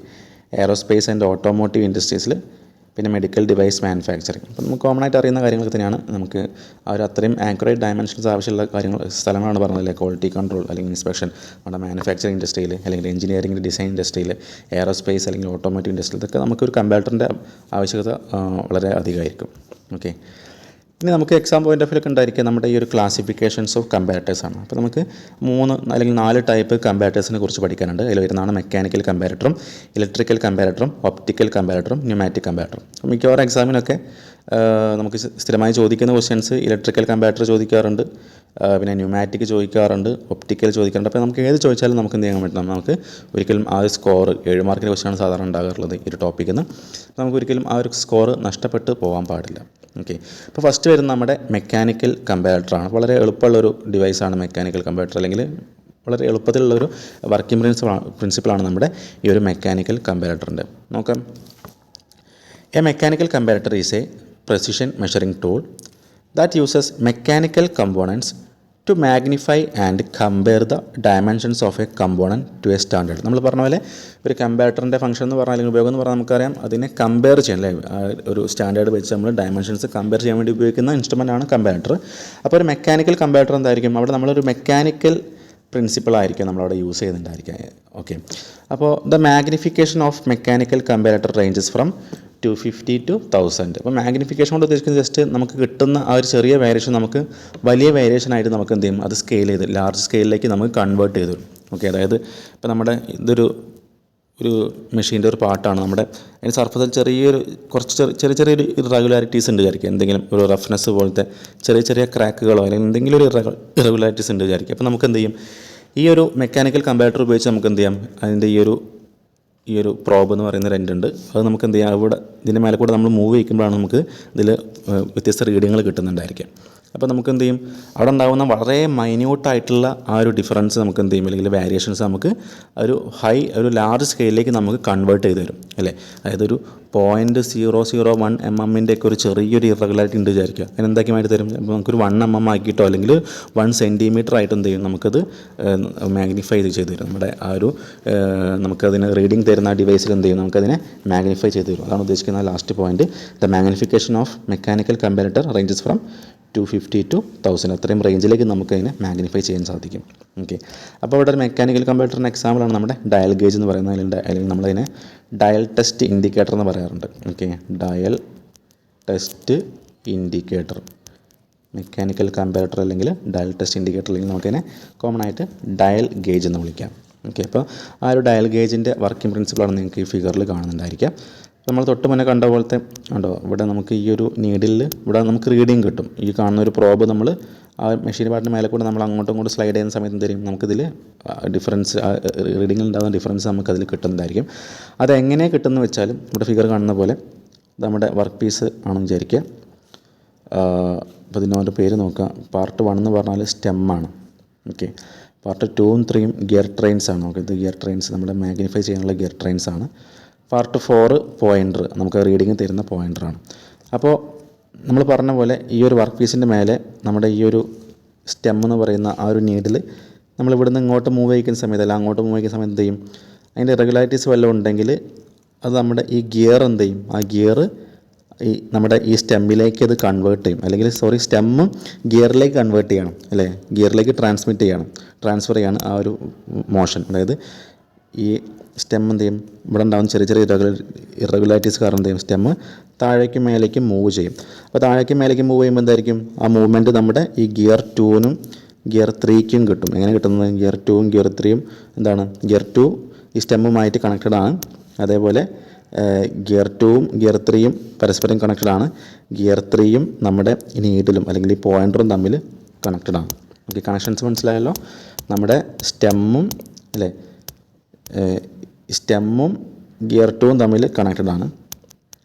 എയറോസ്പേസ് ആൻഡ് ഓട്ടോമോട്ടീവ് ഇൻഡസ്ട്രീസിൽ, പിന്നെ മെഡിക്കൽ ഡിവൈസ് മാനുഫാക്ചറിങ്. അപ്പം നമുക്ക് കോമൺ ആയിട്ട് അറിയുന്ന കാര്യങ്ങളൊക്കെ തന്നെയാണ്. നമുക്ക് ആ ഒരു അത്രയും ആക്യുറേറ്റ് ഡയമെൻഷൻസ് ആവശ്യമുള്ള സ്ഥലങ്ങളാണ് പറഞ്ഞതല്ലേ, ക്വാളിറ്റി കൺട്രോൾ അല്ലെങ്കിൽ ഇൻസ്പെക്ഷൻ നമ്മുടെ മാനുഫാക്ചറിങ് ഇൻഡസ്ട്രിയിൽ, അല്ലെങ്കിൽ എഞ്ചിനീയറിംഗ് ഡിസൈൻ ഇൻഡസ്ട്രിയിൽ, എയറോസ്പേസ് അല്ലെങ്കിൽ ഓട്ടോമോട്ടീവ് ഇൻഡസ്ട്രിയിൽ, ഇതൊക്കെ നമുക്കൊരു കമ്പാരറ്ററിൻ്റെ ആവശ്യകത വളരെ അധികമായിരിക്കും. ഓക്കെ, ഇനി നമുക്ക് എക്സാം പോയിൻ്റ് ഓഫ് വ്യൂ ഒക്കെ ഉണ്ടായിരിക്കുക നമ്മുടെ ഈ ഒരു ക്ലാസിഫിക്കേഷൻസ് ഓഫ് കമ്പാരറ്റേഴ്സ് ആണ്. അപ്പോൾ നമുക്ക് 3 അല്ലെങ്കിൽ 4 ടൈപ്പ് കമ്പാരറ്റേഴ്സിനെ കുറിച്ച് പഠിക്കാനുണ്ട്. അതിൽ വരുന്നതാണ് മെക്കാനിക്കൽ കമ്പാരറ്ററും, ഇലക്ട്രിക്കൽ കമ്പാരറ്ററും, ഒപ്റ്റിക്കൽ കമ്പാരറ്ററും, ന്യൂമാറ്റിക് കമ്പാരറ്ററും. മിക്കവാറും എക്സാമിനൊക്കെ നമുക്ക് സ്ഥിരമായി ചോദിക്കുന്ന ക്വസ്റ്റ്യൻസ് ഇലക്ട്രിക്കൽ കമ്പാരറ്റർ ചോദിക്കാറുണ്ട്, പിന്നെ ന്യൂമാറ്റിക് ചോദിക്കാറുണ്ട്, ഒപ്റ്റിക്കൽ ചോദിക്കാറുണ്ട്. അപ്പോൾ നമുക്ക് ഏത് ചോദിച്ചാലും നമുക്ക് എന്ത് ചെയ്യാൻ പറ്റണം, നമുക്ക് ഒരിക്കലും ആ ഒരു സ്കോർ 7 മാർക്കിൻ്റെ ക്വസ്റ്റ്യനാണ് സാധാരണ ഉണ്ടാകാറുള്ളത് ഈ ഒരു ടോപ്പിക്കിൽ നിന്ന്. നമുക്ക് ഒരിക്കലും ആ ഒരു സ്കോർ നഷ്ടപ്പെട്ട് പോകാൻ പാടില്ല. ഓക്കെ, അപ്പോൾ ഫസ്റ്റ് വരുന്ന നമ്മുടെ മെക്കാനിക്കൽ കമ്പാരറ്ററാണ്. വളരെ എളുപ്പമുള്ളൊരു ഡിവൈസാണ് മെക്കാനിക്കൽ കമ്പാരറ്റർ, അല്ലെങ്കിൽ വളരെ എളുപ്പത്തിലുള്ളൊരു വർക്കിംഗ് പ്രിൻസിപ്പിളാണ് നമ്മുടെ ഈ ഒരു മെക്കാനിക്കൽ കമ്പാരറ്ററിൻ്റെ. നോക്കാം. A mechanical comparator is a precision measuring tool that uses mechanical components to magnify and compare the dimensions of a component to a standard. നമ്മൾ പറഞ്ഞ പോലെ ഒരു കമ്പാരറ്ററിൻ്റെ ഫംഗ്ഷൻ എന്ന് പറഞ്ഞാൽ അല്ലെങ്കിൽ ഉപയോഗം എന്ന് പറഞ്ഞാൽ നമുക്കറിയാം അതിനെ കമ്പയർ ചെയ്യാൻ അല്ലേ, ഒരു സ്റ്റാൻഡേർഡ് വെച്ച് നമ്മൾ ഡയമെൻഷൻസ് കമ്പയർ ചെയ്യാൻ വേണ്ടി ഉപയോഗിക്കുന്ന ഇൻസ്ട്രുമെൻ്റ് ആണ് കമ്പാരറ്റർ. അപ്പോൾ ഒരു മെക്കാനിക്കൽ കമ്പാരറ്റർ എന്തായിരിക്കും, അവിടെ നമ്മളൊരു മെക്കാനിക്കൽ പ്രിൻസിപ്പിളായിരിക്കും നമ്മളവിടെ യൂസ് ചെയ്യുന്നുണ്ടായിരിക്കുക. ഓക്കെ, അപ്പോൾ the magnification of mechanical comparator ranges from 250 to 1000. അപ്പോൾ മാഗ്നിഫിക്കേഷൻ കൊണ്ട് ഉദ്ദേശിക്കുന്നത് ജസ്റ്റ് നമുക്ക് കിട്ടുന്ന ആ ഒരു ചെറിയ വേരിയേഷൻ നമുക്ക് വലിയ വേരിയേഷനായിട്ട് നമുക്ക് എന്ത് ചെയ്യും, അത് സ്കെയിൽ ചെയ്ത് ലാർജ് സ്കെയിലിലേക്ക് നമുക്ക് കൺവേർട്ട് ചെയ്തു. ഓക്കെ, അതായത് ഇപ്പോൾ നമ്മുടെ ഇതൊരു മെഷീൻ്റെ ഒരു പാർട്ടാണ്, നമ്മുടെ അതിന് സർഫസിൽ കുറച്ച് ചെറിയൊരു ഇറഗുലാരിറ്റീസ് ഉണ്ട് വിചാരിക്കുക, എന്തെങ്കിലും ഒരു റഫ്നെസ് പോലത്തെ ചെറിയ ക്രാക്കുകളോ അല്ലെങ്കിൽ എന്തെങ്കിലും ഒരു ഇറഗുലാരിറ്റീസ് ഉണ്ട് വിചാരിക്കുക. അപ്പോൾ നമുക്ക് എന്ത് ചെയ്യും, ഈ ഒരു മെക്കാനിക്കൽ കമ്പാരറ്റർ ഉപയോഗിച്ച് നമുക്ക് എന്ത് ചെയ്യാം, അതിൻ്റെ ഈ ഒരു പ്രോബ് എന്ന് പറയുന്ന രണ്ടുണ്ട്, അത് നമുക്ക് എന്ത് ചെയ്യാം, ഇതിൻ്റെ മേലെ കൂടെ നമ്മൾ മൂവ് ചെയ്യിക്കുമ്പോഴാണ് നമുക്ക് ഇതിൽ വ്യത്യസ്ത റീഡിങ്ങൾ കിട്ടുന്നുണ്ടായിരിക്കും. അപ്പോൾ നമുക്ക് എന്ത് ചെയ്യും, അവിടെ ഉണ്ടാകുന്ന വളരെ മൈന്യൂട്ടായിട്ടുള്ള ആ ഒരു ഡിഫറൻസ് നമുക്ക് എന്ത് ചെയ്യും, അല്ലെങ്കിൽ വേരിയേഷൻസ് നമുക്ക് ഒരു ലാർജ് സ്കെയിലിലേക്ക് നമുക്ക് കൺവേർട്ട് ചെയ്ത് തരും അല്ലേ. അതായത് ഒരു 0.001 mm ഒക്കെ ഒരു ചെറിയൊരു ഇറഗുലാരിറ്റി ഉണ്ട് വിചാരിക്കുക, അതിനെന്താക്കി മാറ്റി തരും, അപ്പോൾ നമുക്കൊരു 1 mm ആക്കിയിട്ടോ അല്ലെങ്കിൽ 1 cm ആയിട്ട് എന്ത് ചെയ്യും, നമുക്കത് മാഗ്നിഫൈ ചെയ്ത് തരും. നമ്മുടെ ആ ഒരു നമുക്കതിന് റീഡിങ് തരുന്ന ആ ഡിവൈസിൽ എന്ത് ചെയ്യും, നമുക്കതിനെ മാഗ്നിഫൈ ചെയ്ത് തരും. അതാണ് ഉദ്ദേശിക്കുന്ന last point. The magnification of mechanical comparator ranges from 250 to 1000. അത്രയും റേഞ്ചിലേക്ക് നമുക്കതിനെ മാഗ്നിഫൈ ചെയ്യാൻ സാധിക്കും. ഓക്കെ, അപ്പോൾ ഇവിടെ ഒരു മെക്കാനിക്കൽ കമ്പാരറ്ററിൻ്റെ എക്സാമ്പിളാണ് നമ്മുടെ ഡയൽ ഗേജ് എന്ന് പറയുന്നത്, അല്ലെങ്കിൽ നമ്മളതിനെ ഡയൽ ടെസ്റ്റ് ഇൻഡിക്കേറ്റർ എന്ന് പറയാറുണ്ട്. Okay, dial test indicator, mechanical comparator അല്ലെങ്കിൽ ഡയൽ ടെസ്റ്റ് ഇൻഡിക്കേറ്റർ, അല്ലെങ്കിൽ നമുക്കതിനെ കോമൺ ആയിട്ട് ഡയൽ ഗേജ് എന്ന് വിളിക്കാം. ഓക്കെ, അപ്പോൾ ആ ഒരു ഡയൽ ഗേജിൻ്റെ വർക്കിംഗ് പ്രിൻസിപ്പിളാണ് നിങ്ങൾക്ക് ഈ ഫിഗറിൽ കാണുന്നുണ്ടായിരിക്കുക. നമ്മൾ തൊട്ട് മുന്നേ കണ്ട പോലത്തെ ഉണ്ടോ, ഇവിടെ നമുക്ക് ഈ ഒരു നീഡിൽ ഇവിടെ നമുക്ക് റീഡിങ് കിട്ടും. ഈ കാണുന്ന ഒരു പ്രോബ് നമ്മൾ ആ മെഷീൻ പാർട്ടിന് മേലെ കൂടെ നമ്മൾ അങ്ങോട്ടും ഇങ്ങോട്ടും സ്ലൈഡ് ചെയ്യുന്ന സമയത്ത് എന്ത് ചെയ്യും, നമുക്കിതിൽ ഡിഫറൻസ് റീഡിങ്ങിൽ ഉണ്ടാകുന്ന ഡിഫറൻസ് നമുക്കതിൽ കിട്ടുന്നതായിരിക്കും. അതെങ്ങനെ കിട്ടുമെന്ന് വെച്ചാലും ഇവിടെ ഫിഗർ കാണുന്ന പോലെ നമ്മുടെ വർക്ക് പീസ് ആണെന്ന് വിചാരിക്കുക. അപ്പോൾ ഇതിൻ്റെ പേര് നോക്കാം. പാർട്ട് 1 എന്ന് പറഞ്ഞാൽ സ്റ്റെമ്മാണ്. ഓക്കെ, പാർട്ട് 2ഉം 3ഉം ഗിയർ ട്രെയിൻസ് ആണ്. ഓക്കെ, ഇത് ഗിയർ ട്രെയിൻസ് നമ്മുടെ മാഗ്നിഫൈ ചെയ്യാനുള്ള ഗിയർ ട്രെയിൻസ് ആണ്. പാർട്ട് 4 പോയിൻ്റർ, നമുക്ക് റീഡിങ് തരുന്ന പോയിൻ്ററാണ്. അപ്പോൾ നമ്മൾ പറഞ്ഞ പോലെ ഈ ഒരു വർക്ക് പീസിൻ്റെ മേലെ നമ്മുടെ ഈ ഒരു സ്റ്റെം എന്ന് പറയുന്ന ആ ഒരു നീഡിൽ നമ്മൾ ഇവിടുന്ന് ഇങ്ങോട്ട് മൂവ് ചെയ്യിക്കുന്ന സമയത്ത് അല്ലെങ്കിൽ അങ്ങോട്ട് മൂവ് ചെയ്യിക്കുന്ന സമയത്ത് എന്ത് ചെയ്യും, അതിൻ്റെ ഇറഗുലാരിറ്റീസ് വല്ലതും ഉണ്ടെങ്കിൽ അത് നമ്മുടെ ഈ ഗിയർ എന്ത് ചെയ്യും, ആ ഗിയർ നമ്മുടെ ഈ സ്റ്റെമ്മിലേക്ക് അത് കൺവേർട്ട് ചെയ്യും, അല്ലെങ്കിൽ സ്റ്റെമ്മ് ഗിയറിലേക്ക് കൺവേർട്ട് ചെയ്യണം അല്ലേ, ഗിയറിലേക്ക് ട്രാൻസ്ഫർ ചെയ്യണം ആ ഒരു മോഷൻ. അതായത് ഈ സ്റ്റെം എന്ത് ചെയ്യും, ഇവിടെ ഉണ്ടാകുന്ന ചെറിയ ഇറഗുലാരിറ്റീസ് കാരണം എന്ത് ചെയ്യും, സ്റ്റെമ്മ് താഴേക്കും മേലേക്കും മൂവ് ചെയ്യും. അപ്പോൾ താഴേക്കും മേലേക്കും മൂവ് ചെയ്യുമ്പോൾ എന്തായിരിക്കും, ആ മൂവ്മെൻറ്റ് നമ്മുടെ ഈ ഗിയർ 2നും ഗിയർ 3ക്കും കിട്ടും. എങ്ങനെ കിട്ടുന്നത്, ഗിയർ 2ഉം ഗിയർ 3യും എന്താണ്, ഗിയർ 2 ഈ സ്റ്റെമ്മുമായിട്ട് കണക്റ്റഡ് ആണ്. അതേപോലെ ഗിയർ 2ഉം ഗിയർ 3യും പരസ്പരം കണക്റ്റഡ് ആണ്. ഗിയർ 3യും നമ്മുടെ നീഡിലും അല്ലെങ്കിൽ ഈ പോയിൻ്ററും തമ്മിൽ കണക്റ്റഡ് ആണ്. ഓക്കെ, കണക്ഷൻസ് മനസ്സിലായല്ലോ. നമ്മുടെ സ്റ്റെമ്മും അല്ലേ, സ്റ്റെമ്മും ഗിയർ 2ഉം തമ്മിൽ കണക്റ്റഡ് ആണ്.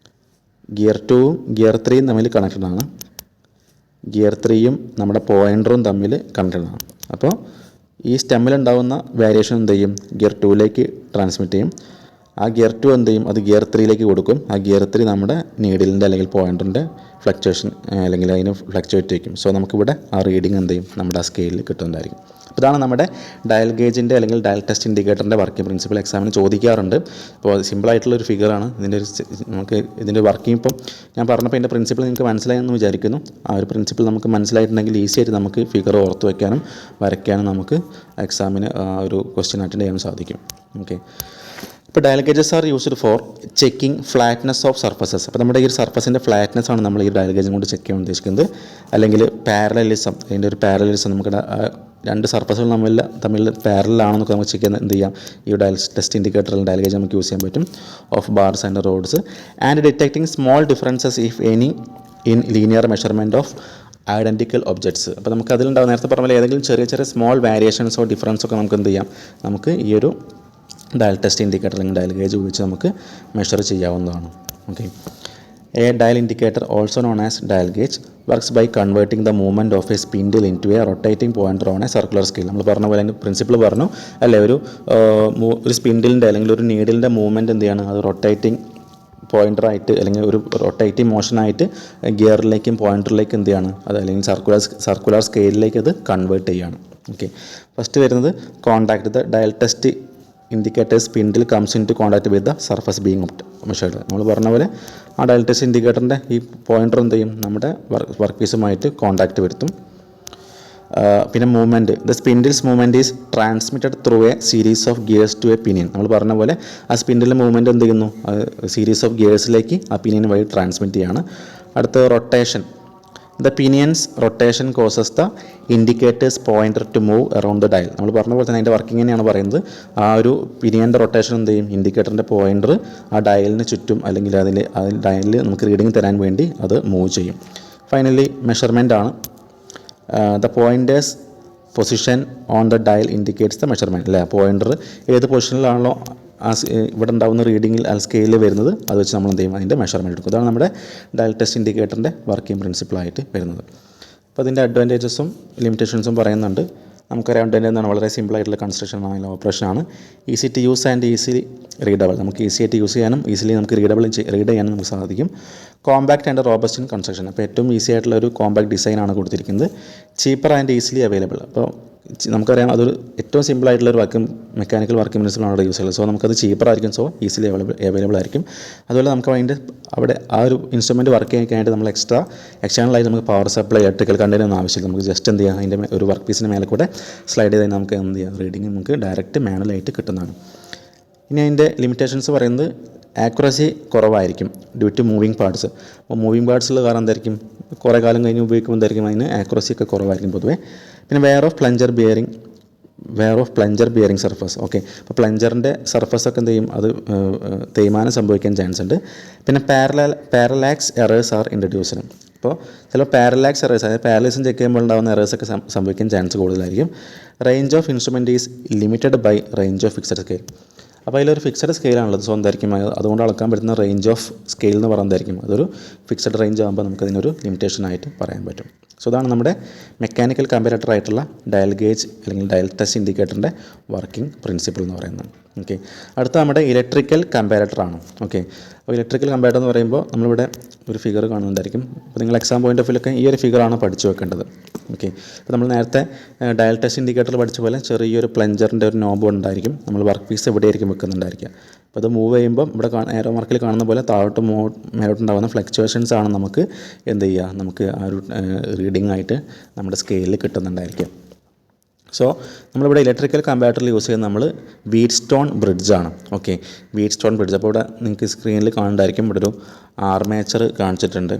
ഗിയർ 2ഉം ഗിയർ 3യും തമ്മിൽ കണക്റ്റഡ് ആണ്. ഗിയർ 3യും നമ്മുടെ പോയിൻ്ററും തമ്മിൽ കണക്റ്റഡ് ആണ്. അപ്പോൾ ഈ സ്റ്റെമ്മിലുണ്ടാകുന്ന വേരിയേഷൻ എന്ത് ചെയ്യും, ഗിയർ 2ലേക്ക് ട്രാൻസ്മിറ്റ് ചെയ്യും. ആ ഗിയർ 2 എന്ത് ചെയ്യും, അത് ഗിയർ 3യിലേക്ക് കൊടുക്കും. ആ ഗിയർ 3 നമ്മുടെ നീഡിലിൻ്റെ അല്ലെങ്കിൽ പോയിൻ്ററിൻ്റെ ഫ്ലക്ച്വേഷൻ അല്ലെങ്കിൽ അതിന് ഫ്ലക്ച്വേറ്റ് ചെയ്യും. സോ നമുക്കിവിടെ ആ റീഡിങ് എന്ത് ചെയ്യും, നമ്മുടെ ആ സ്കെയിലിൽ കിട്ടുന്നതായിരിക്കും. അപ്പോൾ ഇതാണ് നമ്മുടെ ഡയൽ ഗേജിൻ്റെ അല്ലെങ്കിൽ ഡയൽ ടെസ്റ്റ് ഇൻഡിക്കേറ്ററിൻ്റെ വർക്കിംഗ് പ്രിൻസിപ്പിൾ. എക്സാമിന് ചോദിക്കാറുണ്ട്. അപ്പോൾ സിമ്പിളായിട്ടുള്ളൊരു ഫിഗറാണ് നമുക്ക് ഇതിൻ്റെ വർക്കിംഗ്. ഇപ്പം ഞാൻ പറഞ്ഞപ്പോൾ ഇതിൻ്റെ പ്രിൻസിപ്പിൾ നിങ്ങൾക്ക് മനസ്സിലായെന്ന് വിചാരിക്കുന്നു. ആ ഒരു പ്രിൻസിപ്പിൾ നമുക്ക് മനസ്സിലായിട്ടുണ്ടെങ്കിൽ ഈസി ആയിട്ട് നമുക്ക് ഫിഗർ ഓർത്ത് വയ്ക്കാനും വരയ്ക്കാനും നമുക്ക് എക്സാമിന് ഒരു ക്വസ്റ്റ്യൻ അറ്റൻഡ് ചെയ്യാനും സാധിക്കും. ഓക്കെ, ഇപ്പോൾ dial gauges are used for checking flatness of surfaces. അപ്പോൾ നമ്മുടെ ഈ ഒരു സർഫസിൻ്റെ ഫ്ലാറ്റ്നെസ് ആണ് നമ്മൾ ഈ ഡയൽ ഗേജും കൊണ്ട് ചെക്ക് ചെയ്യാൻ ഉദ്ദേശിക്കുന്നത്. അല്ലെങ്കിൽ പാരലലിസം, അതിൻ്റെ ഒരു പാരലലിസം നമുക്ക് രണ്ട് സർഫസുകൾ തമ്മിൽ പാരലാണെന്നൊക്കെ നമുക്ക് ചെക്ക് ചെയ്യാൻ എന്ത് ചെയ്യാം, ഈ ഡയൽ ടെസ്റ്റ് ഇൻഡിക്കേറ്ററിൽ ഡയൽ ഗേജ് നമുക്ക് യൂസ് ചെയ്യാൻ പറ്റും. Of bars and rods and detecting small differences if any in linear measurement of identical objects. അപ്പോൾ നമുക്ക് അതിലുണ്ടാകും നേരത്തെ പറഞ്ഞ പോലെ ഏതെങ്കിലും ചെറിയ സ്മോൾ വേരിയേഷൻസോ ഡിഫറൻസൊക്കെ നമുക്ക് എന്ത് ചെയ്യാം, നമുക്ക് ഈ ഒരു ഡയൽ ടെസ്റ്റ് ഇൻഡിക്കേറ്റർ അല്ലെങ്കിൽ ഡയൽ ഗേജ് ഉപയോഗിച്ച് നമുക്ക് മെഷർ ചെയ്യാവുന്നതാണ്. Okay, a dial indicator also known as dial gauge works by converting the movement of a spindle into a rotating pointer on a circular scale. നമ്മൾ പറഞ്ഞ പോലെ അതിൻ്റെ പ്രിൻസിപ്പിൾ പറഞ്ഞു അല്ലേ, ഒരു സ്പിൻഡിലിൻ്റെ അല്ലെങ്കിൽ ഒരു നീഡിലിൻ്റെ മൂവ്മെൻറ്റ് എന്ത് ചെയ്യാണ്, അത് റൊട്ടേറ്റിംഗ് പോയിൻ്ററായിട്ട് അല്ലെങ്കിൽ ഒരു റൊട്ടേറ്റിംഗ് മോഷനായിട്ട് ഗിയറിലേക്കും പോയിൻ്ററിലേക്കും എന്ത് ചെയ്യാണ് അത് അല്ലെങ്കിൽ സർക്കുലർ സ്കെയിലിലേക്ക് അത് കൺവേർട്ട് ചെയ്യുകയാണ്. ഓക്കെ, ഫസ്റ്റ് വരുന്നത് contact the dial test indicator spindle comes into contact with the surface being measured. നമ്മൾ പറഞ്ഞ പോലെ ആ ഡയൽ ടെസ്റ്റ് ഇൻഡിക്കേറ്ററിൻ്റെ ഈ പോയിൻ്റർ എന്ത് ചെയ്യും, നമ്മുടെ വർക്ക് പീസുമായിട്ട് കോൺടാക്റ്റ് വരുത്തും. പിന്നെ movement, the spindle's movement is transmitted through a series of gears to a pinion. നമ്മൾ പറഞ്ഞ പോലെ ആ സ്പിൻഡിലെ മൂവ്മെൻറ്റ് എന്ത് ചെയ്യുന്നു, സീരീസ് ഓഫ് ഗിയേഴ്സിലേക്ക് ആ പിനിയൻ വഴി ട്രാൻസ്മിറ്റ് ചെയ്യാണ്. അടുത്ത rotation, the pinion's rotation causes the indicator's pointer to move around the dial. നമ്മൾ പറഞ്ഞ പോലെ തന്നെ അതിൻ്റെ വർക്കിംഗ് തന്നെയാണ് പറയുന്നത്. ആ ഒരു പിനിയൻ്റെ റൊട്ടേഷൻ എന്ത് ചെയ്യും, ഇൻഡിക്കേറ്ററിൻ്റെ പോയിൻ്റർ ആ ഡയലിന് ചുറ്റും അല്ലെങ്കിൽ ഡയലിൽ നമുക്ക് റീഡിംഗ് തരാൻ വേണ്ടി അത് മൂവ് ചെയ്യും. ഫൈനലി മെഷർമെൻ്റ് ആണ്. The pointers position on the dial indicates the measurement. അല്ലേ, പോയിൻ്റർ ഏത് പൊസിഷനിലാണല്ലോ ആ ഇവിടെ ഉണ്ടാകുന്ന റീഡിങ്ങിൽ ആ സ്കെയിലിൽ വരുന്നത്, അത് വെച്ച് നമ്മൾ എന്ത് ചെയ്യും, അതിൻ്റെ മെഷർമെൻറ്റ് എടുക്കും. അതാണ് നമ്മുടെ ഡയൽ ടെസ്റ്റ് ഇൻഡിക്കേറ്ററിൻ്റെ വർക്കിംഗ് പ്രിൻസിപ്പിളായിട്ട് വരുന്നത്. അപ്പോൾ അതിൻ്റെ അഡ്വാൻറ്റേജസും ലിമിറ്റേഷൻസും പറയുന്നുണ്ട്. നമുക്കറിയാം എന്താണ്, വളരെ സിമ്പിളായിട്ടുള്ള കൺസ്ട്രക്ഷൻ ആണല്ലോ, ഓപ്പറേഷനാണ്. Easy to use and easily readable. നമുക്ക് ഈസി ആയിട്ട് യൂസ് ചെയ്യാനും ഈസിലി നമുക്ക് റീഡ് ചെയ്യാനും നമുക്ക് സാധിക്കും. Compact and robust in construction. അപ്പോൾ ഏറ്റവും ഈസി ആയിട്ടുള്ള ഒരു കോമ്പാക്റ്റ് ഡിസൈനാണ് കൊടുത്തിരിക്കുന്നത്. Cheaper and easily available. അപ്പോൾ നമുക്കറിയാം അതൊരു ഏറ്റവും സിമ്പിളായിട്ടുള്ളൊരു മെക്കാനിക്കൽ വർക്കിംഗ് പ്രിൻസിപ്പിളാണ് അവിടെ യൂസ് ചെയ്യുന്നത്. സോ നമുക്കത് ചീപ്പറായിരിക്കും, സോ ഈസിലി അവൈലബിൾ ആയിരിക്കും. അതുപോലെ നമുക്ക് അതിൻ്റെ അവിടെ ആ ഒരു ഇൻസ്ട്രുമെൻറ്റ് വർക്ക് ചെയ്യാനായിട്ട് നമ്മൾ എക്സ്റ്റേണലായിട്ട് നമുക്ക് പവർ സപ്ലൈ, ഇലക്ട്രിക്കൽ കണ്ടന്റ് ഒന്നും ആവശ്യമില്ല. നമുക്ക് ജസ്റ്റ് എന്ത് ചെയ്യാം, അതിൻ്റെ ഒരു വർക്ക് പീസിന് മേലെ കൂടെ സ്ലൈഡ് ചെയ്ത് നമുക്ക് എന്ത് ചെയ്യാം, റീഡിങ് നമുക്ക് ഡയറക്റ്റ് മാനുവലായിട്ട് കിട്ടുന്നതാണ്. ഇനി അതിൻ്റെ ലിമിറ്റേഷൻസ് പറയുന്നത് ആക്യുറസി കുറവായിരിക്കും ഡ്യൂ ടു മൂവിങ് പാർട്സ്. അപ്പോൾ മൂവിങ് പാർട്സുള്ള കാരണം എന്തായിരിക്കും, കുറേ കാലം കഴിഞ്ഞ് ഉപയോഗിക്കുമ്പോൾ എന്തായിരിക്കും അതിന് ആക്യുറസി ഒക്കെ കുറവായിരിക്കും പൊതുവേ. പിന്നെ wear of plunger bearing surface. Okay, അപ്പോൾ പ്ലഞ്ചറിൻ്റെ സർഫസൊക്കെ എന്ത് ചെയ്യും, അത് തേയ്മാനം സംഭവിക്കാൻ ചാൻസ് ഉണ്ട്. പിന്നെ പാരലാക്സ് എറേഴ്സ് ആർ ഇൻട്രൊഡ്യൂസ്ഡ്. അപ്പോൾ ചില പാരലാക്സ് എറേഴ്സ്, അതായത് പാരലൈസും ചെക്ക് ചെയ്യുമ്പോൾ ഉണ്ടാകുന്ന എറേഴ്സൊക്കെ സംഭവിക്കാൻ ചാൻസ് കൂടുതലായിരിക്കും. Range of instrument is limited by range of fixed scale. അപ്പോൾ അതിലൊരു ഫിക്സഡ് സ്കെയിലാണുള്ളത്, സോ എന്തായിരിക്കും അതുകൊണ്ട് അളക്കാൻ പറ്റുന്ന റേഞ്ച് ഓഫ് സ്കെയിൽ എന്ന് പറയുന്നതായിരിക്കും, അതൊരു ഫിക്സഡ് റേഞ്ച് ആകുമ്പോൾ നമുക്കതിനൊരു ലിമിറ്റേഷനായിട്ട് പറയാൻ പറ്റും. സോ അതാണ് നമ്മുടെ മെക്കാനിക്കൽ കമ്പാരേറ്റർ ആയിട്ടുള്ള ഡയൽ ഗേജ് അല്ലെങ്കിൽ ഡയൽ ടെസ്റ്റ് ഇൻഡിക്കേറ്ററിൻ്റെ വർക്കിംഗ് പ്രിൻസിപ്പിൾ എന്ന് പറയുന്നത്. ഓക്കെ, അടുത്ത നമ്മുടെ ഇലക്ട്രിക്കൽ കമ്പാരേറ്ററാണ്. ഓക്കെ, അപ്പോൾ ഇലക്ട്രിക്കൽ കമ്പാരേറ്റർ എന്ന് പറയുമ്പോൾ നമ്മളിവിടെ ഒരു ഫിഗർ കാണുന്നുണ്ടായിരിക്കും. അപ്പോൾ നിങ്ങൾ എക്സാം പോയിൻ്റ് ഓഫ് വ്യൂലൊക്കെ ഈ ഒരു ഫിഗറാണ് പഠിച്ചു വെക്കേണ്ടത്. ഓക്കെ, അപ്പോൾ നമ്മൾ നേരത്തെ ഡയൽ ടെസ്റ്റ് ഇൻഡിക്കേറ്റർ പഠിച്ച പോലെ ചെറിയൊരു പ്ലഞ്ചറിൻ്റെ ഒരു നോബ് ഉണ്ടായിരിക്കും. നമ്മൾ വർക്ക് പീസ് എവിടെയായിരിക്കും വെക്കുന്നുണ്ടായിരിക്കുക. അപ്പോൾ അത് മൂവ് ചെയ്യുമ്പോൾ ഇവിടെ ഏറോ മാർക്കിൽ കാണുന്ന പോലെ താഴോട്ട് മേലോട്ടുണ്ടാകുന്ന ഫ്ലക്ച്വേഷൻസ് ആണ് നമുക്ക് എന്ത് ചെയ്യുക, നമുക്ക് ആ ഒരു റീഡിംഗ് ആയിട്ട് നമ്മുടെ സ്കെയിലിൽ കിട്ടുന്നുണ്ടായിരിക്കും. സോ നമ്മളിവിടെ ഇലക്ട്രിക്കൽ കമ്പാരേറ്ററിൽ യൂസ് ചെയ്യുന്നത് നമ്മൾ വീറ്റ്സ്റ്റോൺ ബ്രിഡ്ജാണ്. Okay, Wheatstone bridge. അപ്പോൾ ഇവിടെ നിങ്ങൾക്ക് സ്ക്രീനിൽ കാണുന്നുണ്ടായിരിക്കും, ഇവിടെ ഒരു ആർമേച്ചർ കാണിച്ചിട്ടുണ്ട്.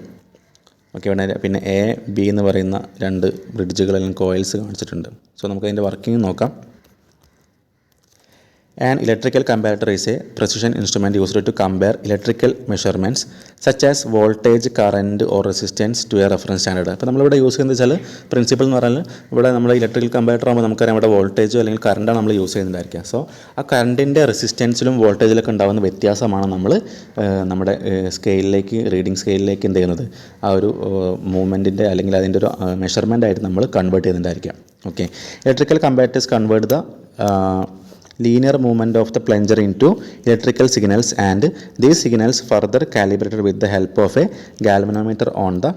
ഓക്കെ, ഇവിടെ പിന്നെ എ ബി എന്ന് പറയുന്ന രണ്ട് ബ്രിഡ്ജുകൾ അല്ലെങ്കിൽ കോയിൽസ് കാണിച്ചിട്ടുണ്ട്. സോ നമുക്കതിൻ്റെ വർക്കിംഗ് നോക്കാം. An electrical comparator is a precision instrument used to compare electrical measurements such as voltage, current or resistance to a reference standard. അപ്പോൾ നമ്മളിവിടെ യൂസ് ചെയ്യുന്നത് വെച്ചാൽ പ്രിൻസിപ്പിൾ എന്ന് പറഞ്ഞാൽ ഇവിടെ നമ്മൾ ഇലക്ട്രിക്കൽ കമ്പാരേറ്റർ ആകുമ്പോൾ നമുക്കറിയാം ഇവിടെ വോൾട്ടേജോ അല്ലെങ്കിൽ കറണ്ടാണ് നമ്മൾ യൂസ് ചെയ്യുന്നുണ്ടായിരിക്കുക. സോ ആ കറണ്ടിൻ്റെ റെസിസ്റ്റൻസിലും വോൾട്ടേജിലൊക്കെ ഉണ്ടാകുന്ന വ്യത്യാസമാണ് നമ്മൾ നമ്മുടെ സ്കെയിലിലേക്ക്, റീഡിംഗ് സ്കെയിലിലേക്ക് എന്ത് ചെയ്യുന്നത്, ആ ഒരു മൂവ്മെൻറ്റിൻ്റെ അല്ലെങ്കിൽ അതിൻ്റെ ഒരു മെഷർമെൻ്റ് ആയിട്ട് നമ്മൾ കൺവേർട്ട് ചെയ്യുന്നുണ്ടായിരിക്കുക. Okay, electrical comparators convert the linear movement of the plunger into electrical signals, and these signals further calibrated with the help of a galvanometer on the